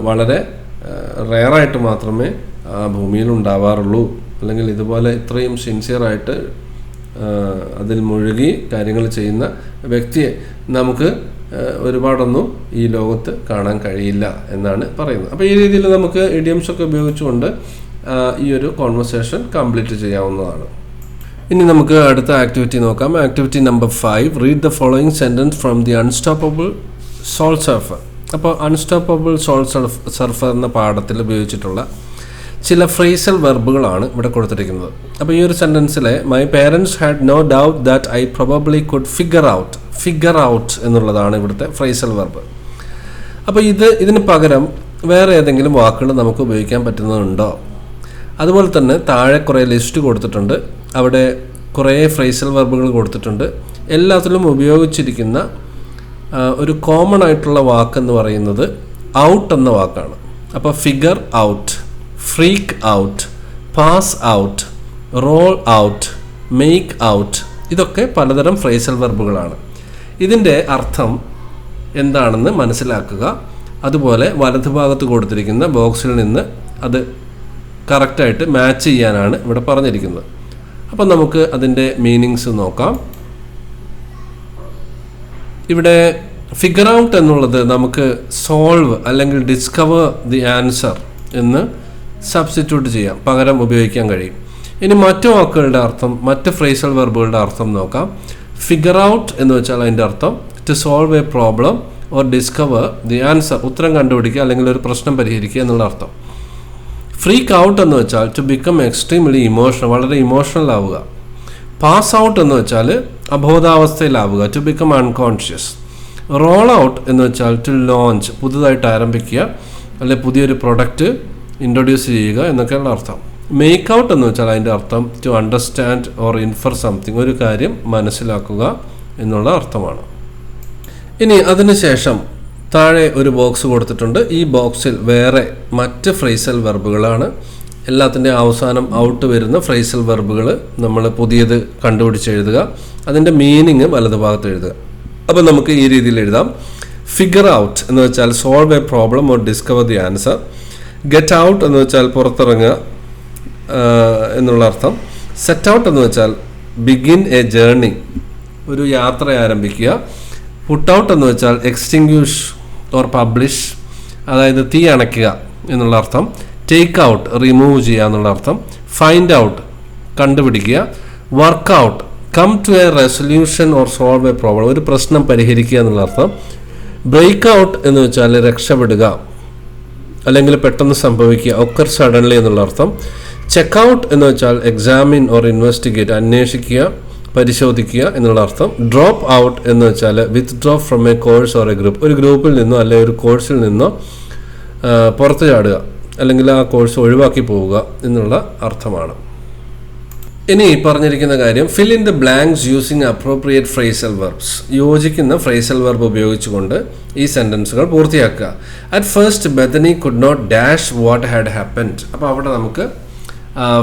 വളരെ റെയറായിട്ട് മാത്രമേ ഭൂമിയിൽ ഉണ്ടാവാറുള്ളൂ. അല്ലെങ്കിൽ ഇതുപോലെ ഇത്രയും സിൻസിയറായിട്ട് അതിൽ മുഴുകി കാര്യങ്ങൾ ചെയ്യുന്ന വ്യക്തിയെ നമുക്ക് ഒരുപാടൊന്നും ഈ ലോകത്ത് കാണാൻ കഴിയില്ല എന്നാണ് പറയുന്നത്. അപ്പോൾ ഈ രീതിയിൽ നമുക്ക് ഇഡിയംസ് ഒക്കെ ഉപയോഗിച്ചുകൊണ്ട് ഈ ഒരു കോൺവെർസേഷൻ കംപ്ലീറ്റ് ചെയ്യാവുന്നതാണ്. ഇനി നമുക്ക് അടുത്ത ആക്ടിവിറ്റി നോക്കാം. Activity number 5, read the following sentence from the unstoppable soul surfer. അപ്പോൾ അൺസ്റ്റോപ്പബിൾ സോൾ സർഫർ എന്ന പാഠത്തിൽ ഉപയോഗിച്ചിട്ടുള്ള ചില ഫ്രേസൽ വെർബുകളാണ് ഇവിടെ കൊടുത്തിരിക്കുന്നത്. അപ്പോൾ ഈ ഒരു സെൻറ്റൻസിലെ my parents had no doubt that I probably could figure out എന്നുള്ളതാണ് ഇവിടുത്തെ ഫ്രേസൽ വെർബ്. അപ്പോൾ ഇതിന് പകരം വേറെ ഏതെങ്കിലും വാക്കുകൾ നമുക്ക് ഉപയോഗിക്കാൻ പറ്റുന്നതുണ്ടോ? അതുപോലെ തന്നെ താഴെ കുറേ ലിസ്റ്റ് കൊടുത്തിട്ടുണ്ട്. അവിടെ കുറേ ഫ്രേസൽ വെർബുകൾ കൊടുത്തിട്ടുണ്ട്. എല്ലാത്തിലും ഉപയോഗിച്ചിരിക്കുന്ന ഒരു കോമൺ ആയിട്ടുള്ള വാക്കെന്ന് പറയുന്നത് ഔട്ട് എന്ന വാക്കാണ്. അപ്പോൾ figure out, freak out, pass out, role out, make out, ഇതൊക്കെ പലതരം ഫ്രേസൽ വെർബുകളാണ്. ഇതിൻ്റെ അർത്ഥം എന്താണെന്ന് മനസ്സിലാക്കുക. അതുപോലെ വലതുഭാഗത്ത് കൊടുത്തിരിക്കുന്ന ബോക്സിൽ നിന്ന് അത് കറക്റ്റായിട്ട് മാച്ച് ചെയ്യാനാണ് ഇവിടെ പറഞ്ഞിരിക്കുന്നത്. അപ്പം നമുക്ക് അതിൻ്റെ മീനിങ്സ് നോക്കാം. ഇവിടെ ഫിഗർ ഔട്ട് എന്നുള്ളത് നമുക്ക് സോൾവ് അല്ലെങ്കിൽ ഡിസ്കവർ ദി ആൻസർ എന്ന് സബ്സ്റ്റിറ്റ്യൂട്ട് ചെയ്യാം, പകരം ഉപയോഗിക്കാൻ കഴിയും. ഇനി മറ്റു വാക്കുകളുടെ അർത്ഥം, മറ്റ് ഫ്രേസൽ വെർബുകളുടെ അർത്ഥം നോക്കാം. ഫിഗർ ഔട്ട് എന്ന് വെച്ചാൽ അതിൻ്റെ അർത്ഥം to solve a problem or discover the answer, ഉത്തരം കണ്ടുപിടിക്കുക അല്ലെങ്കിൽ ഒരു പ്രശ്നം പരിഹരിക്കുക എന്നുള്ള അർത്ഥം. ഫ്രീക്ക് ഔട്ട് എന്ന് വെച്ചാൽ ടു ബിക്കം എക്സ്ട്രീംലി ഇമോഷണൽ, വളരെ ഇമോഷണൽ ആവുക. പാസ് ഔട്ട് എന്ന് വെച്ചാൽ അബോധാവസ്ഥയിലാവുക, to become unconscious. Roll out എന്ന് വെച്ചാൽ ടു ലോഞ്ച്, പുതുതായിട്ട് ആരംഭിക്കുക അല്ലെങ്കിൽ പുതിയൊരു പ്രൊഡക്റ്റ് ഇൻട്രൊഡ്യൂസ് ചെയ്യുക എന്നൊക്കെയുള്ള അർത്ഥം. മേക്ക് ഔട്ട് എന്ന് വെച്ചാൽ അതിൻ്റെ അർത്ഥം to understand or infer something, ഒരു കാര്യം മനസ്സിലാക്കുക എന്നുള്ള അർത്ഥമാണ്. ഇനി അതിനുശേഷം താഴെ ഒരു ബോക്സ് കൊടുത്തിട്ടുണ്ട്. ഈ ബോക്സിൽ വേറെ മറ്റ് ഫ്രേസൽ വെർബുകളാണ്. എല്ലാത്തിൻ്റെ അവസാനം ഔട്ട് വരുന്ന ഫ്രേസൽ വെർബുകൾ നമ്മൾ പുതിയത് കണ്ടുപിടിച്ച് എഴുതുക, അതിൻ്റെ മീനിങ് വലതുഭാഗത്ത് എഴുതുക. അപ്പോൾ നമുക്ക് ഈ രീതിയിൽ എഴുതാം. ഫിഗർ ഔട്ട് എന്ന് വെച്ചാൽ solve a problem or discover the answer. Get out എന്ന് വെച്ചാൽ പുറത്തിറങ്ങുക എന്നുള്ള അർത്ഥം. സെറ്റ് ഔട്ട് എന്ന് വെച്ചാൽ ബിഗിൻ എ ജേർണി, ഒരു യാത്ര ആരംഭിക്കുക. പുട്ട് ഔട്ട് എന്ന് വെച്ചാൽ എക്സ്റ്റിങ്ക്യൂഷ് ഓർ പബ്ലിഷ്, അതായത് തീ അണയ്ക്കുക എന്നുള്ള അർത്ഥം. ടേക്ക് ഔട്ട് റിമൂവ് ചെയ്യുക എന്നുള്ള അർത്ഥം. ഫൈൻഡ് ഔട്ട് കണ്ടുപിടിക്കുക. Work out come to a resolution or solve a problem, ഒരു പ്രശ്നം പരിഹരിക്കുക എന്നുള്ള അർത്ഥം. ബ്രേക്ക് ഔട്ട് എന്ന് വെച്ചാൽ രക്ഷപ്പെടുക അല്ലെങ്കിൽ പെട്ടെന്ന് സംഭവിക്കുക, ഒക്കർ സഡൻലി എന്നുള്ള അർത്ഥം. ചെക്ക് ഔട്ട് എന്ന് വെച്ചാൽ എക്സാമിൻ ഓർ ഇൻവെസ്റ്റിഗേറ്റ്, അന്വേഷിക്കുക, പരിശോധിക്കുക എന്നുള്ള അർത്ഥം. ഡ്രോപ്പ് ഔട്ട് എന്ന് വെച്ചാൽ withdraw from A course or A group, ഒരു ഗ്രൂപ്പിൽ നിന്നോ അല്ലെങ്കിൽ ഒരു കോഴ്സിൽ നിന്നോ പുറത്തു ചാടുക അല്ലെങ്കിൽ ആ കോഴ്സ് ഒഴിവാക്കി പോവുക എന്നുള്ള അർത്ഥമാണ്. ഇനി പറഞ്ഞിരിക്കുന്ന കാര്യം, fill in the blanks using appropriate phrasal verbs, യോജിക്കുന്ന ഫ്രേസൽ വെർബ് ഉപയോഗിച്ചുകൊണ്ട് ഈ സെൻറ്റൻസുകൾ പൂർത്തിയാക്കുക. At first Bethany could not dash what had happened. അപ്പോൾ അവിടെ നമുക്ക്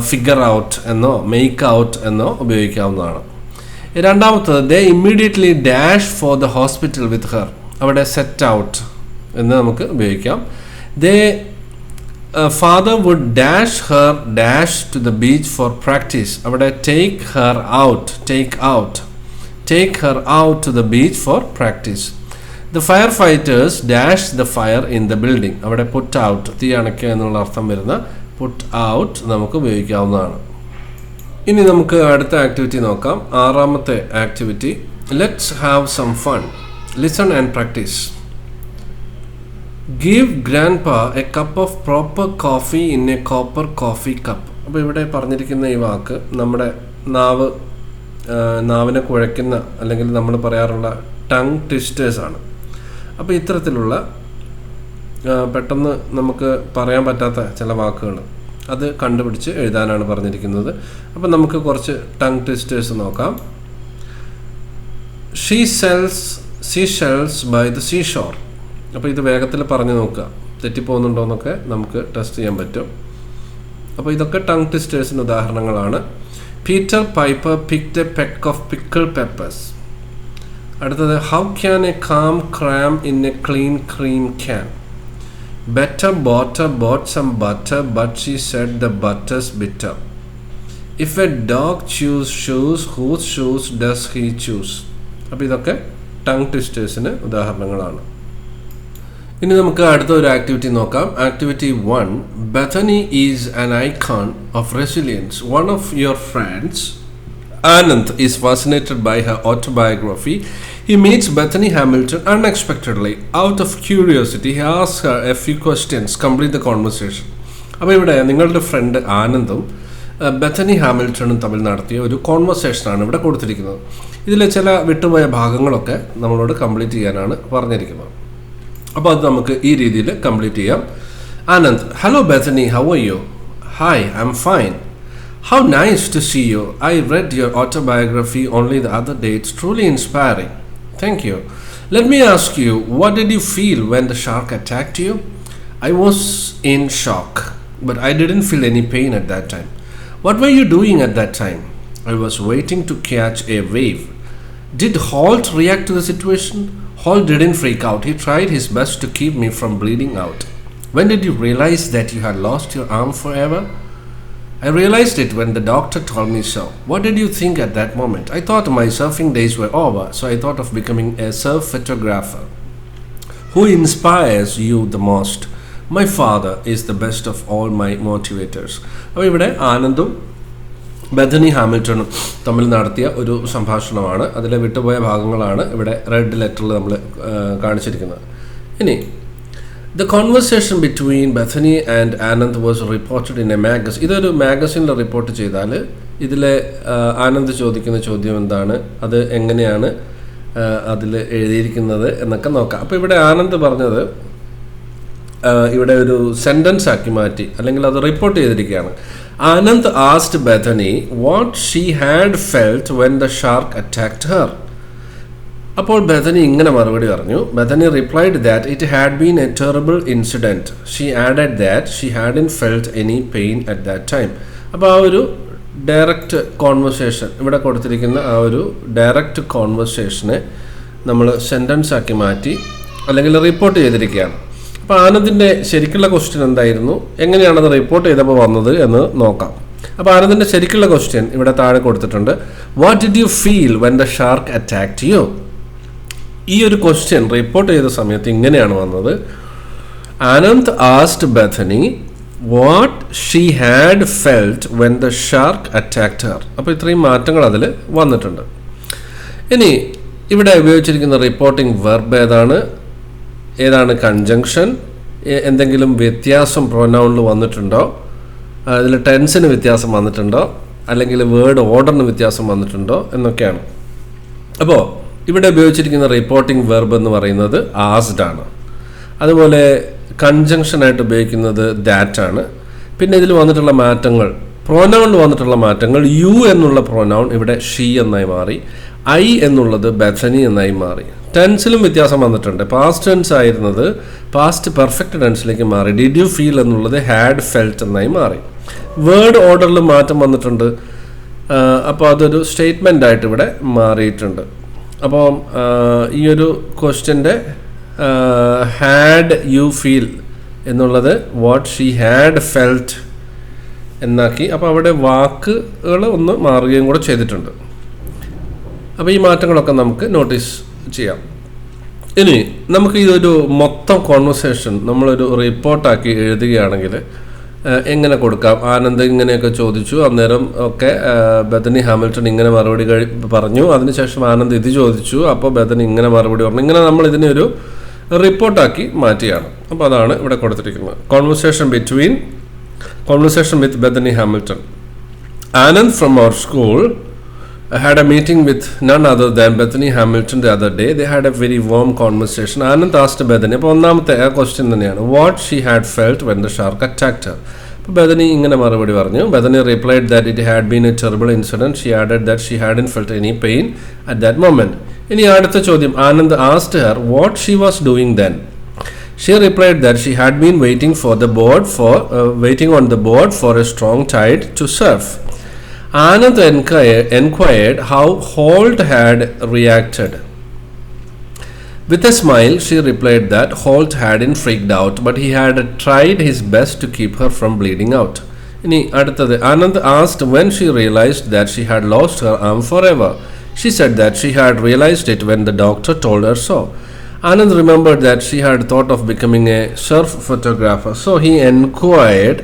ഫിഗർ ഔട്ട് എന്നോ മേക്ക് ഔട്ട് എന്നോ ഉപയോഗിക്കാവുന്നതാണ്. രണ്ടാമത്തത് they immediately dash for the hospital with her, അവിടെ സെറ്റ് ഔട്ട് എന്ന് നമുക്ക് ഉപയോഗിക്കാം. The father would dash her dash to the beach for practice, അവിടെ take her out, take her out to the beach for practice. The firefighters dash the fire in the building, അവിടെ put out, തീ അണയ്ക്കുക എന്നുള്ള അർത്ഥം വരുന്ന put out നമുക്ക് ഉപയോഗിക്കാവുന്നതാണ്. ഇനി നമുക്ക് അടുത്ത ആക്ടിവിറ്റി നോക്കാം. ആറാമത്തെ activity, let's have some fun, listen and practice. Give grandpa a cup of proper coffee in a copper coffee cup. അപ്പോൾ ഇവിടെ പറഞ്ഞിരിക്കുന്ന ഈ വാക്ക് നമ്മുടെ നാവിനെ കുഴയ്ക്കുന്ന അല്ലെങ്കിൽ നമ്മൾ പറയാറുള്ള ടങ് ട്വിസ്റ്റേഴ്സാണ്. അപ്പോൾ ഇത്തരത്തിലുള്ള പെട്ടെന്ന് നമുക്ക് പറയാൻ പറ്റാത്ത ചില വാക്കുകൾ അത് കണ്ടുപിടിച്ച് എഴുതാനാണ് പറഞ്ഞിരിക്കുന്നത്. അപ്പോൾ നമുക്ക് കുറച്ച് ടങ് ട്വിസ്റ്റേഴ്സ് നോക്കാം. She sells seashells by the seashore. അപ്പോൾ ഇത് വേഗത്തിൽ പറഞ്ഞു നോക്കുക, തെറ്റിപ്പോകുന്നുണ്ടോ എന്നൊക്കെ നമുക്ക് ടെസ്റ്റ് ചെയ്യാൻ പറ്റും. അപ്പോൾ ഇതൊക്കെ ടങ് ട്വിസ്റ്റേഴ്സിൻ്റെ ഉദാഹരണങ്ങളാണ്. Peter Piper picked a peck of pickle peppers. അടുത്തത്, how can a clam cram in a clean cream can. Better bought some butter, but she said the butter's bitter. If a dog chews shoes, whose shoes does he choose? അപ്പോൾ ഇതൊക്കെ tongue ട്വിസ്റ്റേഴ്സിന് ഉദാഹരണങ്ങളാണ്. ഇനി നമുക്ക് അടുത്ത ഒരു activity നോക്കാം. Activity 1, Bethany is an icon of resilience. One of your friends, Anand, is fascinated by her autobiography. He meets Bethany Hamilton unexpectedly. Out of curiosity, he asks her a few questions. Complete the conversation. അപ്പോൾ ഇവിടെ നിങ്ങളുടെ front ആനന്ദും Bethany ഹാമിൽട്ടണും തമ്മിൽ നടത്തിയ ഒരു കോൺവെർസേഷനാണ് ഇവിടെ കൊടുത്തിരിക്കുന്നത്. ഇതിലെ ചില വിട്ടുപോയ ഭാഗങ്ങളൊക്കെ നമ്മളോട് കംപ്ലീറ്റ് ചെയ്യാനാണ് പറഞ്ഞിരിക്കുന്നത്. അപ്പോൾ അത് നമുക്ക് ഈ രീതിയിൽ കംപ്ലീറ്റ് ചെയ്യാം. Anand, hello Bethany, how are you? Hi, I am fine. How nice to see you. I read your autobiography only the other day. It's truly inspiring. Thank you. Let me ask you, what did you feel when the shark attacked you? I was in shock, but I didn't feel any pain at that time. What were you doing at that time? I was waiting to catch a wave. Did Holt react to the situation? Hall didn't freak out. He tried his best to keep me from bleeding out. When did you realize that you had lost your arm forever? I realized it when the doctor told me so. What did you think at that moment? I thought my surfing days were over, so I thought of becoming a surf photographer. Who inspires you the most? My father is the best of all my motivators. അപ്പോൾ ഇവിടെ ആനന്ദും Bethany ഹാമിൽട്ടണും തമ്മിൽ നടത്തിയ ഒരു സംഭാഷണമാണ്. അതിലെ വിട്ടുപോയ ഭാഗങ്ങളാണ് ഇവിടെ റെഡ് ലെറ്ററിൽ നമ്മൾ കാണിച്ചിരിക്കുന്നത്. ഇനി The conversation between Bethany and Anand was reported in a magazine. ഇതൊരു മാഗസിനിൽ റിപ്പോർട്ട് ചെയ്താൽ ഇതിലെ ആനന്ദ് ചോദിക്കുന്ന ചോദ്യം എന്താണ്, അത് എങ്ങനെയാണ് അതിൽ എഴുതിയിരിക്കുന്നത് എന്നൊക്കെ നോക്കാം. അപ്പോൾ ഇവിടെ ആനന്ദ് പറഞ്ഞത് ഇവിടെ ഒരു സെൻറ്റൻസ് ആക്കി മാറ്റി, അല്ലെങ്കിൽ അത് റിപ്പോർട്ട് ചെയ്തിരിക്കുകയാണ്. Anand asked Bethany what she had felt when the shark attacked her. അപ്പോൾ ബെഥനി ഇങ്ങനെ മറുപടി പറഞ്ഞു. Bethany replied that it had been a terrible incident. She added that she hadn't felt any pain at that time. അപ്പോൾ ആ ഒരു direct conversation, ഇവിടെ കൊടുത്തിരിക്കുന്ന ആ ഒരു ഡയറക്റ്റ് കോൺവെർസേഷനെ നമ്മൾ സെൻറ്റൻസ് ആക്കി മാറ്റി അല്ലെങ്കിൽ റിപ്പോർട്ട് ചെയ്തിരിക്കുകയാണ്. അപ്പോൾ ആനന്ദിൻ്റെ ശരിക്കുള്ള ക്വസ്റ്റ്യൻ എന്തായിരുന്നു, എങ്ങനെയാണത് റിപ്പോർട്ട് ചെയ്തപ്പോൾ വന്നത് എന്ന് നോക്കാം. അപ്പോൾ ആനന്ദിൻ്റെ ശരിക്കുള്ള ക്വസ്റ്റ്യൻ ഇവിടെ താഴെ കൊടുത്തിട്ടുണ്ട്. What did you feel when the shark attacked you? ഈ ഒരു ക്വസ്റ്റ്യൻ റിപ്പോർട്ട് ചെയ്ത സമയത്ത് ഇങ്ങനെയാണ് വന്നത്. Anand asked Bethany what she had felt when the shark attacked her. അപ്പോൾ ഇത്രയും മാറ്റങ്ങൾ അതിൽ വന്നിട്ടുണ്ട്. ഇനി ഇവിടെ ഉപയോഗിച്ചിരിക്കുന്ന റിപ്പോർട്ടിംഗ് വെർബ് ഏതാണ് കൺജങ്ഷൻ, എന്തെങ്കിലും വ്യത്യാസം പ്രൊനൗണിൽ വന്നിട്ടുണ്ടോ, അതിൽ ടെൻസിന് വ്യത്യാസം വന്നിട്ടുണ്ടോ, അല്ലെങ്കിൽ വേർഡ് ഓർഡറിന് വ്യത്യാസം വന്നിട്ടുണ്ടോ എന്നൊക്കെയാണ്. അപ്പോൾ ഇവിടെ ഉപയോഗിച്ചിരിക്കുന്ന റിപ്പോർട്ടിംഗ് വെർബ് എന്ന് പറയുന്നത് ആസ്ഡ് ആണ്. അതുപോലെ കൺജങ്ഷനായിട്ട് ഉപയോഗിക്കുന്നത് ദാറ്റ് ആണ്. പിന്നെ ഇതിൽ വന്നിട്ടുള്ള മാറ്റങ്ങൾ, പ്രൊനൗണിൽ വന്നിട്ടുള്ള മാറ്റങ്ങൾ, യു എന്നുള്ള പ്രൊനൗൺ ഇവിടെ ഷീ എന്നായി മാറി, ഐ എന്നുള്ളത് ബെഥനി എന്നായി മാറി. ടെൻസിലും വ്യത്യാസം വന്നിട്ടുണ്ട്. പാസ്റ്റ് ടെൻസ് ആയിരുന്നത് പാസ്റ്റ് പെർഫെക്റ്റ് ടെൻസിലേക്ക് മാറി. ഡിഡ് യു ഫീൽ എന്നുള്ളത് ഹാഡ് ഫെൽറ്റ് എന്നായി മാറി. വേർഡ് ഓർഡറിൽ മാറ്റം വന്നിട്ടുണ്ട്. അപ്പോൾ അതൊരു സ്റ്റേറ്റ്മെൻ്റ് ആയിട്ട് ഇവിടെ മാറിയിട്ടുണ്ട്. അപ്പോൾ ഈ ഒരു ക്വസ്റ്റ്യൻ്റെ ഹാഡ് യു ഫീൽ എന്നുള്ളത് വാട്ട് ഷീ ഹാഡ് ഫെൽറ്റ് എന്നാക്കി. അപ്പോൾ അവിടെ വാക്കുകൾ ഒന്ന് മാറുകയും കൂടെ ചെയ്തിട്ടുണ്ട്. അപ്പോൾ ഈ മാറ്റങ്ങളൊക്കെ നമുക്ക് നോട്ടീസ് ചെയ്യാം. ഇനി നമുക്ക് ഇതൊരു മൊത്തം കോൺവെർസേഷൻ നമ്മളൊരു റിപ്പോർട്ടാക്കി എഴുതുകയാണെങ്കിൽ എങ്ങനെ കൊടുക്കാം? ആനന്ദ് ഇങ്ങനെയൊക്കെ ചോദിച്ചു, അന്നേരം ഒക്കെ ബെഥനി ഹാമിൽട്ടൺ ഇങ്ങനെ മറുപടി പറഞ്ഞു, അതിനുശേഷം ആനന്ദ് ഇത് ചോദിച്ചു, അപ്പോൾ ബെഥനി ഇങ്ങനെ മറുപടി പറഞ്ഞു. ഇങ്ങനെ നമ്മൾ ഇതിനെ ഒരു റിപ്പോർട്ടാക്കി മാറ്റിയാണ്. അപ്പോൾ അതാണ് ഇവിടെ കൊടുത്തിരിക്കുന്നത്. Conversation with Bethany Hamilton. Anand from our school had a meeting with none other than Bethany Hamilton the other day. They had a very warm conversation. Anand asked Bethany, അപ്പോൾ ഒന്നാമത്തെ ആ ക്വസ്റ്റ്യൻ തന്നെയാണ്, what she had felt when the shark attacked her. അപ്പോൾ Bethany ഇങ്ങനെ മറുപടി പറഞ്ഞു. Bethany replied that it had been a terrible incident. She added that she hadn't felt any pain at that moment. ഇനി അടുത്ത ചോദ്യം, Anand asked her what she was doing then. She replied that she had been waiting on the board for a strong tide to surf. Anand inquired how Holt had reacted. With a smile, she replied that Holt hadn't freaked out, but he had tried his best to keep her from bleeding out. ഇനി അടുത്തത്, Anand asked when she realized that she had lost her arm forever. She said that she had realized it when the doctor told her so. Anand remembered that she had thought of becoming a surf photographer, so he inquired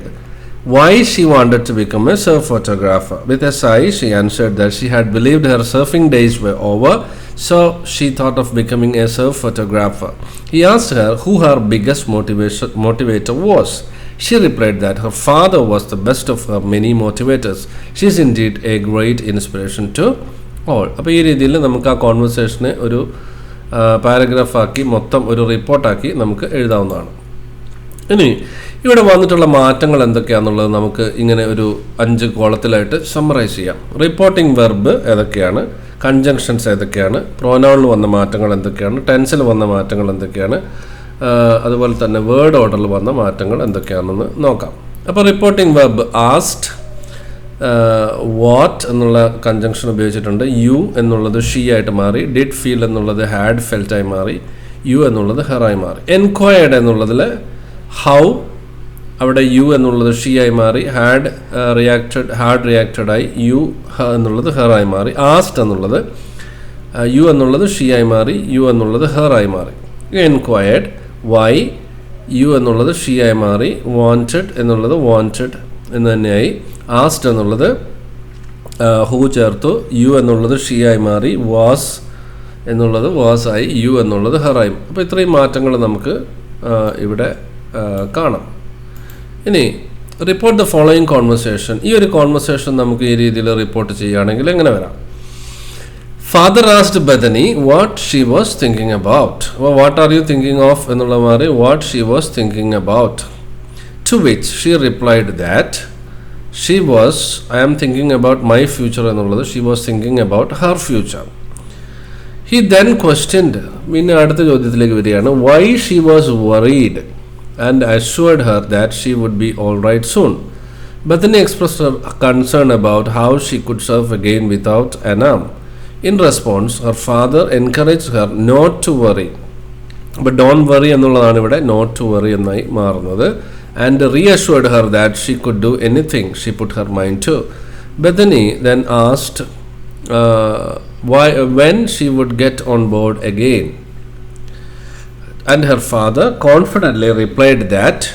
why she wanted to become a surf photographer. With a sigh, she answered that she had believed her surfing days were over, so she thought of becoming a surf photographer. He asked her who her biggest motivator was. She replied that her father was the best of her many motivators. She is indeed a great inspiration to all. അപ്പോൾ ഈ രീതിയിൽ നമുക്ക് ആ കോൺവെർസേഷനെ ഒരു പാരഗ്രാഫാക്കി മൊത്തം ഒരു റിപ്പോർട്ടാക്കി നമുക്ക് എഴുതാവുന്നതാണ്. ഇനി ഇവിടെ വന്നിട്ടുള്ള മാറ്റങ്ങൾ എന്തൊക്കെയാണെന്നുള്ളത് നമുക്ക് ഇങ്ങനെ ഒരു 5 കോളത്തിലായിട്ട് സമ്മറൈസ് ചെയ്യാം. റിപ്പോർട്ടിംഗ് വെർബ് ഏതൊക്കെയാണ്, കൺജങ്ഷൻസ് ഏതൊക്കെയാണ്, പ്രോനൗണിൽ വന്ന മാറ്റങ്ങൾ എന്തൊക്കെയാണ്, ടെൻസിൽ വന്ന മാറ്റങ്ങൾ എന്തൊക്കെയാണ്, അതുപോലെ തന്നെ വേർഡ് ഓർഡറിൽ വന്ന മാറ്റങ്ങൾ എന്തൊക്കെയാണെന്ന് നോക്കാം. അപ്പോൾ റിപ്പോർട്ടിംഗ് വെർബ് ആസ്ക്ഡ്, വാട്ട് എന്നുള്ള കൺജങ്ഷൻ ഉപയോഗിച്ചിട്ടുണ്ട്. യു എന്നുള്ളത് ഷീ ആയിട്ട് മാറി. ഡിഡ് ഫീൽ എന്നുള്ളത് ഹാഡ് ഫെൽറ്റായി മാറി. യു എന്നുള്ളത് ഹെറായി മാറി. എൻക്വയർഡ് എന്നുള്ളതിൽ ഹൗ, അവിടെ യു എന്നുള്ളത് ഷീ ആയി മാറി. ഹാഡ് റിയാക്റ്റഡ് ആയി. യു എന്നുള്ളത് ഹെറായി മാറി. ആസ്ഡ് എന്നുള്ളത് യു എന്നുള്ളത് ഷീ ആയി മാറി. യു എന്നുള്ളത് ഹെറായി മാറി. എൻക്വയർഡ് വൈ, യു എന്നുള്ളത് ഷീ ആയി മാറി. വാണ്ടഡ് എന്നുള്ളത് വാണ്ടഡ് എന്ന് തന്നെയായി. ആസ്ഡ് എന്നുള്ളത് ഹൂ ചേർത്തു. യു എന്നുള്ളത് ഷീ ആയി മാറി. വാസ് എന്നുള്ളത് വാസ് ആയി. യു എന്നുള്ളത് ഹെറായി. അപ്പോൾ ഇത്രയും മാറ്റങ്ങൾ നമുക്ക് ഇവിടെ കാണാം. ഇനി റിപ്പോർട്ട് ദ ഫോളോയിങ് കോൺവെർസേഷൻ. ഈ ഒരു കോൺവെർസേഷൻ നമുക്ക് ഈ രീതിയിൽ റിപ്പോർട്ട് ചെയ്യുകയാണെങ്കിൽ എങ്ങനെ വരാം? Father asked Bethany what she was thinking about. What are you thinking of എന്നുള്ള മാറി what she was thinking about. To which she replied that I am thinking about my future എന്നുള്ളത് she was thinking about her future. He then questioned, പിന്നെ അടുത്ത ചോദ്യത്തിലേക്ക് വരികയാണ്, why she was worried and assured her that she would be all right soon. Bethany expressed her concern about how she could serve again without an arm. In response, her father encouraged her not to worry. But don't worry എന്നുള്ളതാണ് ഇവിടെ not to worry എന്നായി മാറുന്നത്. And reassured her that she could do anything she put her mind to. Bethany then asked when she would get on board again. And her father confidently replied that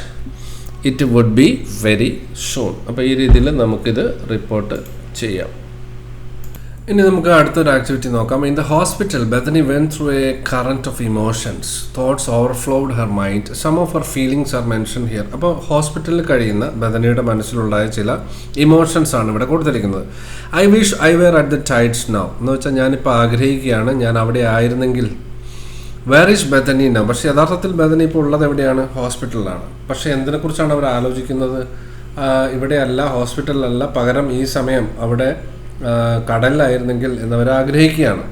it would be very soon. അപ്പോൾ ഈ രീതിയിൽ നമുക്കിത് report ചെയ്യാം. ഇനി നമുക്ക് അടുത്തൊരു activity നോക്കാം. In the hospital Bethany went through a current of emotions. Thoughts overflowed her mind. Some of her feelings are mention here. അപ്പോൾ ഹോസ്പിറ്റലിൽ കഴിയുന്ന ബെത്തനിയുടെ മനസ്സിലുണ്ടായ ചില ഇമോഷൻസ് ആണ് ഇവിടെ കൊടുത്തിരിക്കുന്നത്. I wish I were at the tides now എന്ന് വെച്ചാൽ ഞാനിപ്പോൾ ആഗ്രഹിക്കുകയാണ് ഞാൻ അവിടെ ആയിരുന്നെങ്കിൽ. Where is Bethany now. പക്ഷേ യഥാർത്ഥത്തിൽ ബെത്തനി ഇപ്പോൾ ഉള്ളത് എവിടെയാണ്? ഹോസ്പിറ്റലിലാണ്. പക്ഷേ എന്തിനെക്കുറിച്ചാണ് അവർ ആലോചിക്കുന്നത്? ഇവിടെയല്ല, ഹോസ്പിറ്റലിലല്ല, പകരം ഈ സമയം അവിടെ കടലിലായിരുന്നെങ്കിൽ എന്നവർ ആഗ്രഹിക്കുകയാണ്.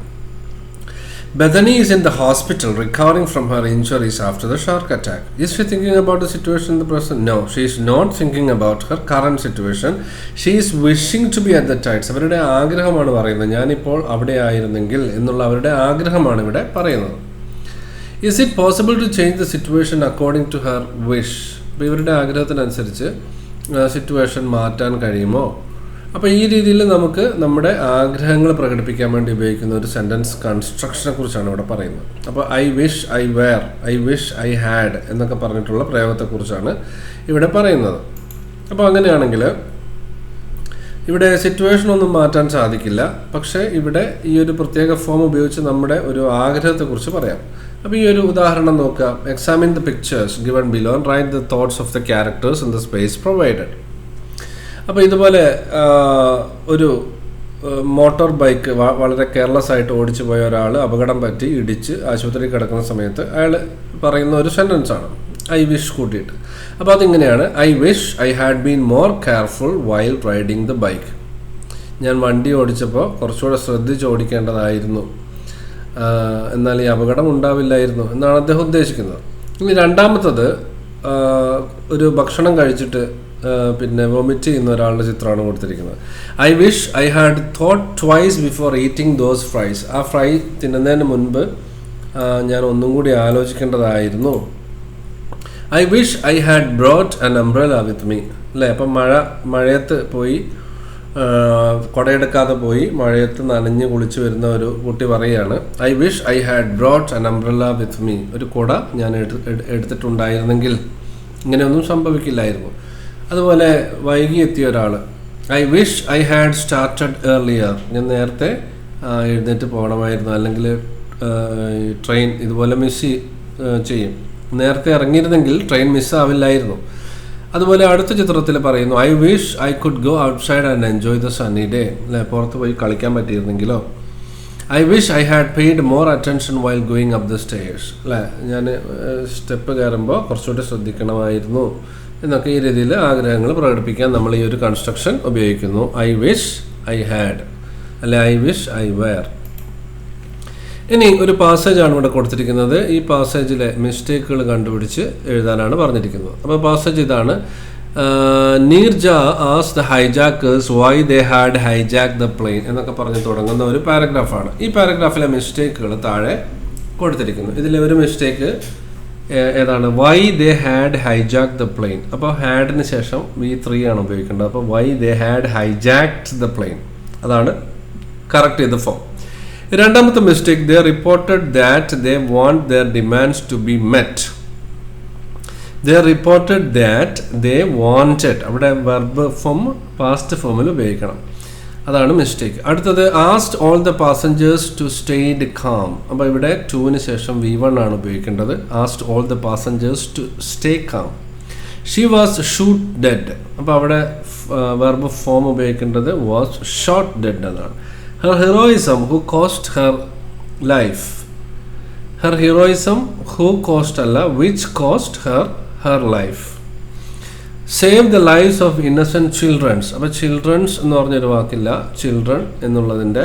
Bethany is in the hospital recovering from her injuries after the shark attack. Is she thinking about the situation in the present? No, she is not thinking about her current situation. She is wishing to be at the tides. അവരുടെ ആഗ്രഹമാണ് പറയുന്നത്. ഞാനിപ്പോൾ അവിടെ ആയിരുന്നെങ്കിൽ എന്നുള്ള അവരുടെ ആഗ്രഹമാണ് ഇവിടെ പറയുന്നത്. Is it possible to change the situation according to her wish? അപ്പോൾ ഇവരുടെ ആഗ്രഹത്തിനനുസരിച്ച് സിറ്റുവേഷൻ മാറ്റാൻ കഴിയുമോ? അപ്പോൾ ഈ രീതിയിൽ നമുക്ക് നമ്മുടെ ആഗ്രഹങ്ങൾ പ്രകടിപ്പിക്കാൻ വേണ്ടി ഉപയോഗിക്കുന്ന ഒരു സെൻറ്റൻസ് കൺസ്ട്രക്ഷനെ കുറിച്ചാണ് ഇവിടെ പറയുന്നത്. അപ്പോൾ I wish I were, I wish I had എന്നൊക്കെ പറഞ്ഞിട്ടുള്ള പ്രയോഗത്തെക്കുറിച്ചാണ് ഇവിടെ പറയുന്നത്. അപ്പോൾ അങ്ങനെയാണെങ്കിൽ ഇവിടെ സിറ്റുവേഷൻ ഒന്നും മാറ്റാൻ സാധിക്കില്ല. പക്ഷേ ഇവിടെ ഈ ഒരു പ്രത്യേക ഫോം ഉപയോഗിച്ച് നമ്മുടെ ഒരു ആഗ്രഹത്തെക്കുറിച്ച് പറയാം. അപ്പോൾ ഈ ഒരു ഉദാഹരണം നോക്കുക. Examine the pictures given below and write the thoughts of the characters in the space provided. അപ്പോൾ ഇതുപോലെ ഒരു മോട്ടോർ ബൈക്ക് വളരെ കെയർലെസ് ആയിട്ട് ഓടിച്ചു പോയ ഒരാൾ അപകടം പറ്റി ഇടിച്ച് ആശുപത്രിയിൽ കിടക്കുന്ന സമയത്ത് അയാൾ പറയുന്ന ഒരു സെൻറ്റൻസാണ് ഐ വിഷ് കൂട്ടിയിട്ട്. അപ്പോൾ അതിങ്ങനെയാണ്, I wish I had been more careful while riding the bike. ഞാൻ വണ്ടി ഓടിച്ചപ്പോൾ കുറച്ചുകൂടെ ശ്രദ്ധിച്ച് ഓടിക്കേണ്ടതായിരുന്നു, എന്നാൽ ഈ അപകടം ഉണ്ടാവില്ലായിരുന്നു എന്നാണ് അദ്ദേഹം ഉദ്ദേശിക്കുന്നത്. ഇനി രണ്ടാമത്തത് ഒരു ഭക്ഷണം കഴിച്ചിട്ട് പിന്നെ വൊമിറ്റ് ചെയ്യുന്ന ഒരാളുടെ ചിത്രമാണ് കൊടുത്തിരിക്കുന്നത്. I wish I had thought twice before eating those fries. ആ ഫ്രൈ തിന്നുന്നതിന് മുൻപ് ഞാൻ ഒന്നും കൂടി ആലോചിക്കേണ്ടതായിരുന്നു. I wish I had brought an umbrella with me. അല്ലേ, അപ്പം മഴയത്ത് പോയി കുടയെടുക്കാതെ പോയി മഴയത്ത് നനഞ്ഞ് കുളിച്ച് വരുന്ന ഒരു കുട്ടി പറയുകയാണ്, I wish I had brought an umbrella with me. ഒരു കുട ഞാൻ എടുത്തിട്ടുണ്ടായിരുന്നെങ്കിൽ ഇങ്ങനെയൊന്നും സംഭവിക്കില്ലായിരുന്നു. അതുപോലെ വൈകി എത്തിയ ഒരാൾ, I wish I had started earlier. ഞാൻ നേരത്തെ എഴുന്നേറ്റ് പോകണമായിരുന്നു, അല്ലെങ്കിൽ ട്രെയിൻ ഇതുപോലെ മിസ് ചെയ്യും. നേരത്തെ ഇറങ്ങിയിരുന്നെങ്കിൽ ട്രെയിൻ മിസ്സാവില്ലായിരുന്നു. അതുപോലെ അടുത്ത ചിത്രത്തിൽ പറയുന്നു, I wish I could go outside and enjoy the sunny day. അല്ലെ, പുറത്ത് പോയി കളിക്കാൻ പറ്റിയിരുന്നെങ്കിലോ. I wish I had paid more attention while going up the stairs. അല്ലേ, ഞാൻ സ്റ്റെപ്പ് കയറുമ്പോൾ കുറച്ചുകൂടി ശ്രദ്ധിക്കണമായിരുന്നു എന്നൊക്കെ ഈ രീതിയിൽ ആഗ്രഹങ്ങൾ പ്രകടിപ്പിക്കാൻ നമ്മൾ ഈ ഒരു കൺസ്ട്രക്ഷൻ ഉപയോഗിക്കുന്നു. ഐ വിഷ് ഐ ഹാഡ്, അല്ലെ ഐ വിഷ് ഐ വെയർ. ഇനി ഒരു പാസേജാണ് ഇവിടെ കൊടുത്തിരിക്കുന്നത്. ഈ പാസേജിലെ മിസ്റ്റേക്കുകൾ കണ്ടുപിടിച്ച് എഴുതാനാണ് പറഞ്ഞിരിക്കുന്നത്. അപ്പോൾ പാസേജ് ഇതാണ്. Neerja asked the hijackers why they had hijack the plane എന്നൊക്കെ പറഞ്ഞ് തുടങ്ങുന്ന ഒരു പാരഗ്രാഫാണ്. ഈ പാരഗ്രാഫിലെ മിസ്റ്റേക്കുകൾ താഴെ കൊടുത്തിരിക്കുന്നു. ഇതിലെ ഒരു മിസ്റ്റേക്ക് ഏതാണ്? Why they had hijack the plane. അപ്പോൾ ഹാഡിന് ശേഷം V3 ആണ് ഉപയോഗിക്കേണ്ടത്. അപ്പോൾ why they had hijacked the plane, അതാണ് കറക്റ്റ് ചെയ്ത ഫോം. രണ്ടാമത്തെ mistake, they reported that they want their demands to be met. They reported that they wanted, അവിടെ വെർബ് ഫോം പാസ്റ്റ് ഫോമിൽ ഉപയോഗിക്കണം, അതാണ് മിസ്റ്റേക്ക്. അടുത്തത് asked all the passengers to stayed calm. അപ്പോൾ ഇവിടെ ടുവിന് ശേഷം V1 ആണ് ഉപയോഗിക്കേണ്ടത്. Asked all the passengers to stay calm. She was shoot dead. അപ്പോൾ അവിടെ വെർബ് ഫോം ഉപയോഗിക്കേണ്ടത് വാസ് ഷോട്ട് ഡെഡ് എന്നാണ്. Her heroism who cost her ലൈഫ്. ഹെർ ഹീറോയിസം ഹു കോസ്റ്റ് അല്ല, which cost her life. Save the lives of innocent childrens. അപ്പോൾ childrens എന്ന് പറഞ്ഞൊരു വാക്കില്ല, ചിൽഡ്രൻ എന്നുള്ളതിൻ്റെ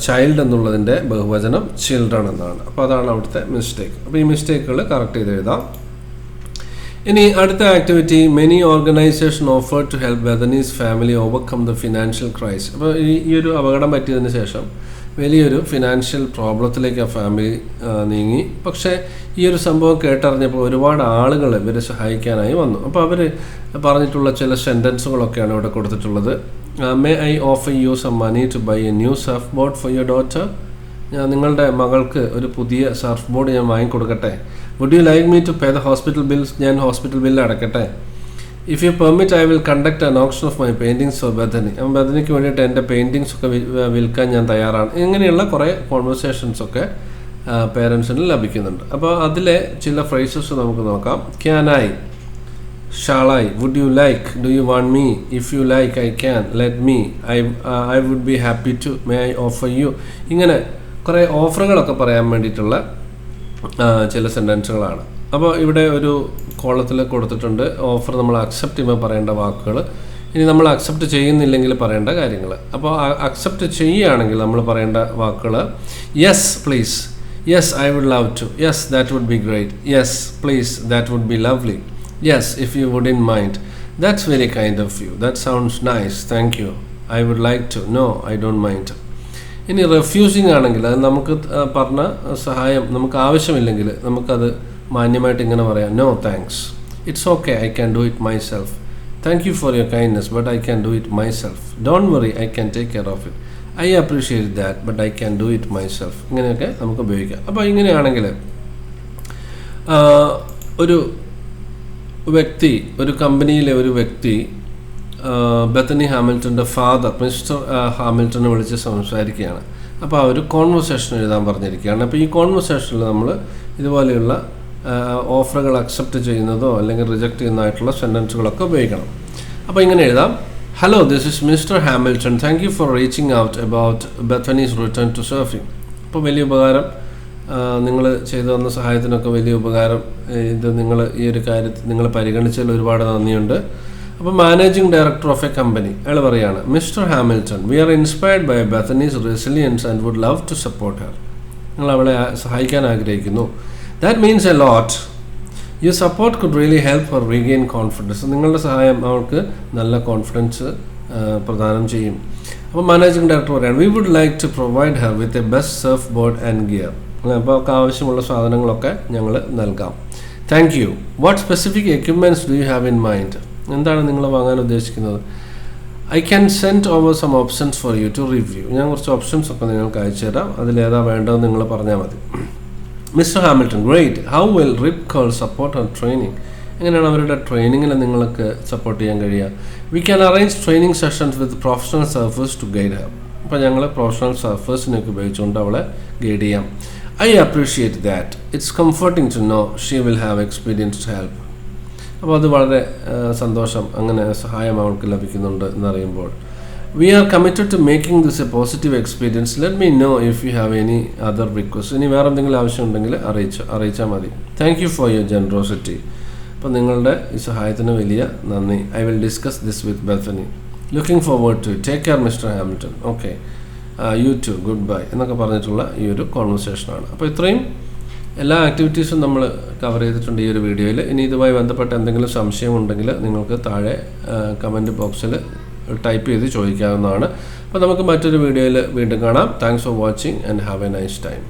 ചൈൽഡ് എന്നുള്ളതിൻ്റെ ബഹുവചനം ചിൽഡ്രൻ എന്നാണ്. അപ്പോൾ അതാണ് അവിടുത്തെ മിസ്റ്റേക്ക്. അപ്പോൾ ഈ മിസ്റ്റേക്കുകൾ കറക്റ്റ് ചെയ്ത് എഴുതാം. ഇനി അടുത്ത activity, many organization offer to help Bethany's family overcome the financial crisis. അപ്പോൾ ഈ ഒരു അപകടം പറ്റിയതിന് ശേഷം വലിയൊരു ഫിനാൻഷ്യൽ പ്രോബ്ലത്തിലേക്ക് ആ ഫാമിലി നീങ്ങി. പക്ഷേ ഈ ഒരു സംഭവം കേട്ടറിഞ്ഞപ്പോൾ ഒരുപാട് ആളുകൾ ഇവരെ സഹായിക്കാനായി വന്നു. അപ്പോൾ അവർ പറഞ്ഞിട്ടുള്ള ചില സെൻറ്റൻസുകളൊക്കെയാണ് ഇവിടെ കൊടുത്തിട്ടുള്ളത്. May I offer you some money to buy a new surf board for your daughter. നിങ്ങളുടെ മകൾക്ക് ഒരു പുതിയ സർഫ് ബോർഡ് ഞാൻ വാങ്ങിക്കൊടുക്കട്ടെ. Would you like me to pay the hospital bills. ഞാൻ ഹോസ്പിറ്റൽ ബില്ല് അടയ്ക്കട്ടെ. If you permit I will conduct an auction of my paintings for Bethany. ബെഥനിക്ക് വേണ്ടിയിട്ട് എൻ്റെ പെയിൻറ്റിങ്സ് ഒക്കെ വിൽക്കാൻ ഞാൻ തയ്യാറാണ്. ഇങ്ങനെയുള്ള കുറേ കോൺവെർസേഷൻസ് ഒക്കെ പേരൻസിന് ലഭിക്കുന്നുണ്ട്. അപ്പോൾ അതിലെ ചില ഫ്രേസസ് നമുക്ക് നോക്കാം. Can I, shall I, would you like, do you want me, if you like I can, let me, I would be happy to, may I offer you. ഇങ്ങനെ കുറേ ഓഫറുകളൊക്കെ പറയാൻ വേണ്ടിയിട്ടുള്ള ചില സെൻറ്റൻസുകളാണ്. അപ്പോൾ ഇവിടെ ഒരു കോളത്തിൽ കൊടുത്തിട്ടുണ്ട് ഓഫർ നമ്മൾ അക്സെപ്റ്റ് ചെയ്യുമ്പോൾ പറയേണ്ട വാക്കുകൾ, ഇനി നമ്മൾ അക്സെപ്റ്റ് ചെയ്യുന്നില്ലെങ്കിൽ പറയേണ്ട കാര്യങ്ങൾ. അപ്പോൾ അക്സെപ്റ്റ് ചെയ്യുകയാണെങ്കിൽ നമ്മൾ പറയേണ്ട വാക്കുകൾ yes please, yes I would love to, yes that would be great, yes please that would be lovely, yes if you wouldn't mind, that's very kind of you, that sounds nice, thank you, I would like to, no I don't mind. ഇനി refusing ആണെങ്കിൽ അത് നമുക്ക് പറഞ്ഞ സഹായം നമുക്ക് ആവശ്യമില്ലെങ്കിൽ നമുക്കത് മാന്യമായിട്ട് ഇങ്ങനെ പറയാം, no thanks, it's okay, I can do it myself, thank you for your kindness but I can do it myself, don't worry I can take care of it, I appreciate that but I can do it myself. ഇങ്ങനെയൊക്കെ നമുക്ക് ഉപയോഗിക്കാം. അപ്പോൾ ഇങ്ങനെയാണെങ്കിൽ ഒരു വ്യക്തി, ഒരു കമ്പനിയിലെ ഒരു വ്യക്തി ബെത്തനി ഹാമിൽട്ടൻ്റെ ഫാദർ മിസ്റ്റർ ഹാമിൽട്ടനെ വിളിച്ച് സംസാരിക്കുകയാണ്. അപ്പോൾ ആ ഒരു കോൺവെർസേഷൻ എഴുതാൻ പറഞ്ഞിരിക്കുകയാണ്. അപ്പോൾ ഈ കോൺവെർസേഷനിൽ നമ്മൾ ഇതുപോലെയുള്ള ഓഫറുകൾ അക്സെപ്റ്റ് ചെയ്യുന്നതോ അല്ലെങ്കിൽ റിജക്റ്റ് ചെയ്യുന്നതായിട്ടുള്ള സെൻറ്റൻസുകളൊക്കെ ഉപയോഗിക്കണം. അപ്പോൾ ഇങ്ങനെ എഴുതാം, hello this is mister Hamilton, thank you for reaching out about Bethany's return to surfing. അപ്പോൾ വലിയ ഉപകാരം, നിങ്ങൾ ചെയ്തു തന്ന സഹായത്തിനൊക്കെ വലിയ ഉപകാരം. ഇത് നിങ്ങൾ ഈ ഒരു കാര്യത്തിൽ നിങ്ങൾ പരിഗണിച്ചതിൽ ഒരുപാട് നന്ദിയുണ്ട്. അപ്പോൾ managing director of a company അയാൾ പറയുകയാണ്, mister Hamilton, we are inspired by Bethany's resilience and would love to support her. നിങ്ങൾ അവളെ സഹായിക്കാൻ ആഗ്രഹിക്കുന്നു. That means a lot. Your support could really help her regain confidence. നിങ്ങളുടെ സഹായം അവൾക്ക് നല്ല കോൺഫിഡൻസ് പ്രദാനം ചെയ്യും. അപ്പോൾ മാനേജിംഗ് ഡയറക്ടർ പറയുകയാണ്, we would like to provide her with a best surf board and gear. അപ്പോൾ അവർക്ക് ആവശ്യമുള്ള സാധനങ്ങളൊക്കെ ഞങ്ങൾ നൽകാം. Thank you. What specific equipments do you have in mind? എന്താണ് നിങ്ങൾ വാങ്ങാൻ ഉദ്ദേശിക്കുന്നത്? I can send over some options for you to review. ഞാൻ കുറച്ച് ഓപ്ഷൻസ് ഒക്കെ നിങ്ങൾക്ക് അയച്ചു തരാം, അതിലേതാ വേണ്ടതെന്ന് നിങ്ങൾ പറഞ്ഞാൽ മതി. Mister Hamilton, great, how will Rip Curl support or training? എങ്ങനെയാണ് അവരുടെ ട്രെയിനിങ്ങിൽ നിങ്ങൾക്ക് സപ്പോർട്ട് ചെയ്യാൻ കഴിയുക? We can arrange training sessions with professional surfers to guide her. അപ്പോൾ ഞങ്ങൾ പ്രൊഫഷണൽ സർഫേഴ്സിനൊക്കെ ഉപയോഗിച്ചുകൊണ്ട് അവളെ ഗൈഡ് ചെയ്യാം. I appreciate that, it's comforting to know she will have experience to help. അപ്പോൾ അത് വളരെ സന്തോഷം, അങ്ങനെ സഹായം അവൾക്ക് ലഭിക്കുന്നുണ്ട് എന്നറിയുമ്പോൾ. We are committed to making this a positive experience, let me know if you have any other request. ഇനി വേറെ എന്തെങ്കിലും ആവശ്യമുണ്ടെങ്കിൽ അറിയിച്ചാൽ മതി. Thank you for your generosity. അപ്പോൾ നിങ്ങളുടെ ഈ സഹായത്തിന് വലിയ നന്ദി. I will discuss this with Bethany. Looking forward to take care mister Hamilton. Okay, you too, goodbye എന്നൊക്കെ പറഞ്ഞിട്ടുള്ള ഈ ഒരു കോൺവെർസേഷനാണ്. അപ്പോൾ ഇത്രയും എല്ലാ ആക്ടിവിറ്റീസും നമ്മൾ കവർ ചെയ്തിട്ടുണ്ട് ഈ ഒരു വീഡിയോയിൽ. ഇനി ഇതുമായി ബന്ധപ്പെട്ട എന്തെങ്കിലും സംശയം ഉണ്ടെങ്കിൽ നിങ്ങൾക്ക് താഴെ കമൻറ്റ് ബോക്സിൽ ടൈപ്പ് ചെയ്ത് ചോദിക്കാവുന്നതാണ്. അപ്പോൾ നമുക്ക് മറ്റൊരു വീഡിയോയിൽ വീണ്ടും കാണാം. Thanks for watching and have A nice time.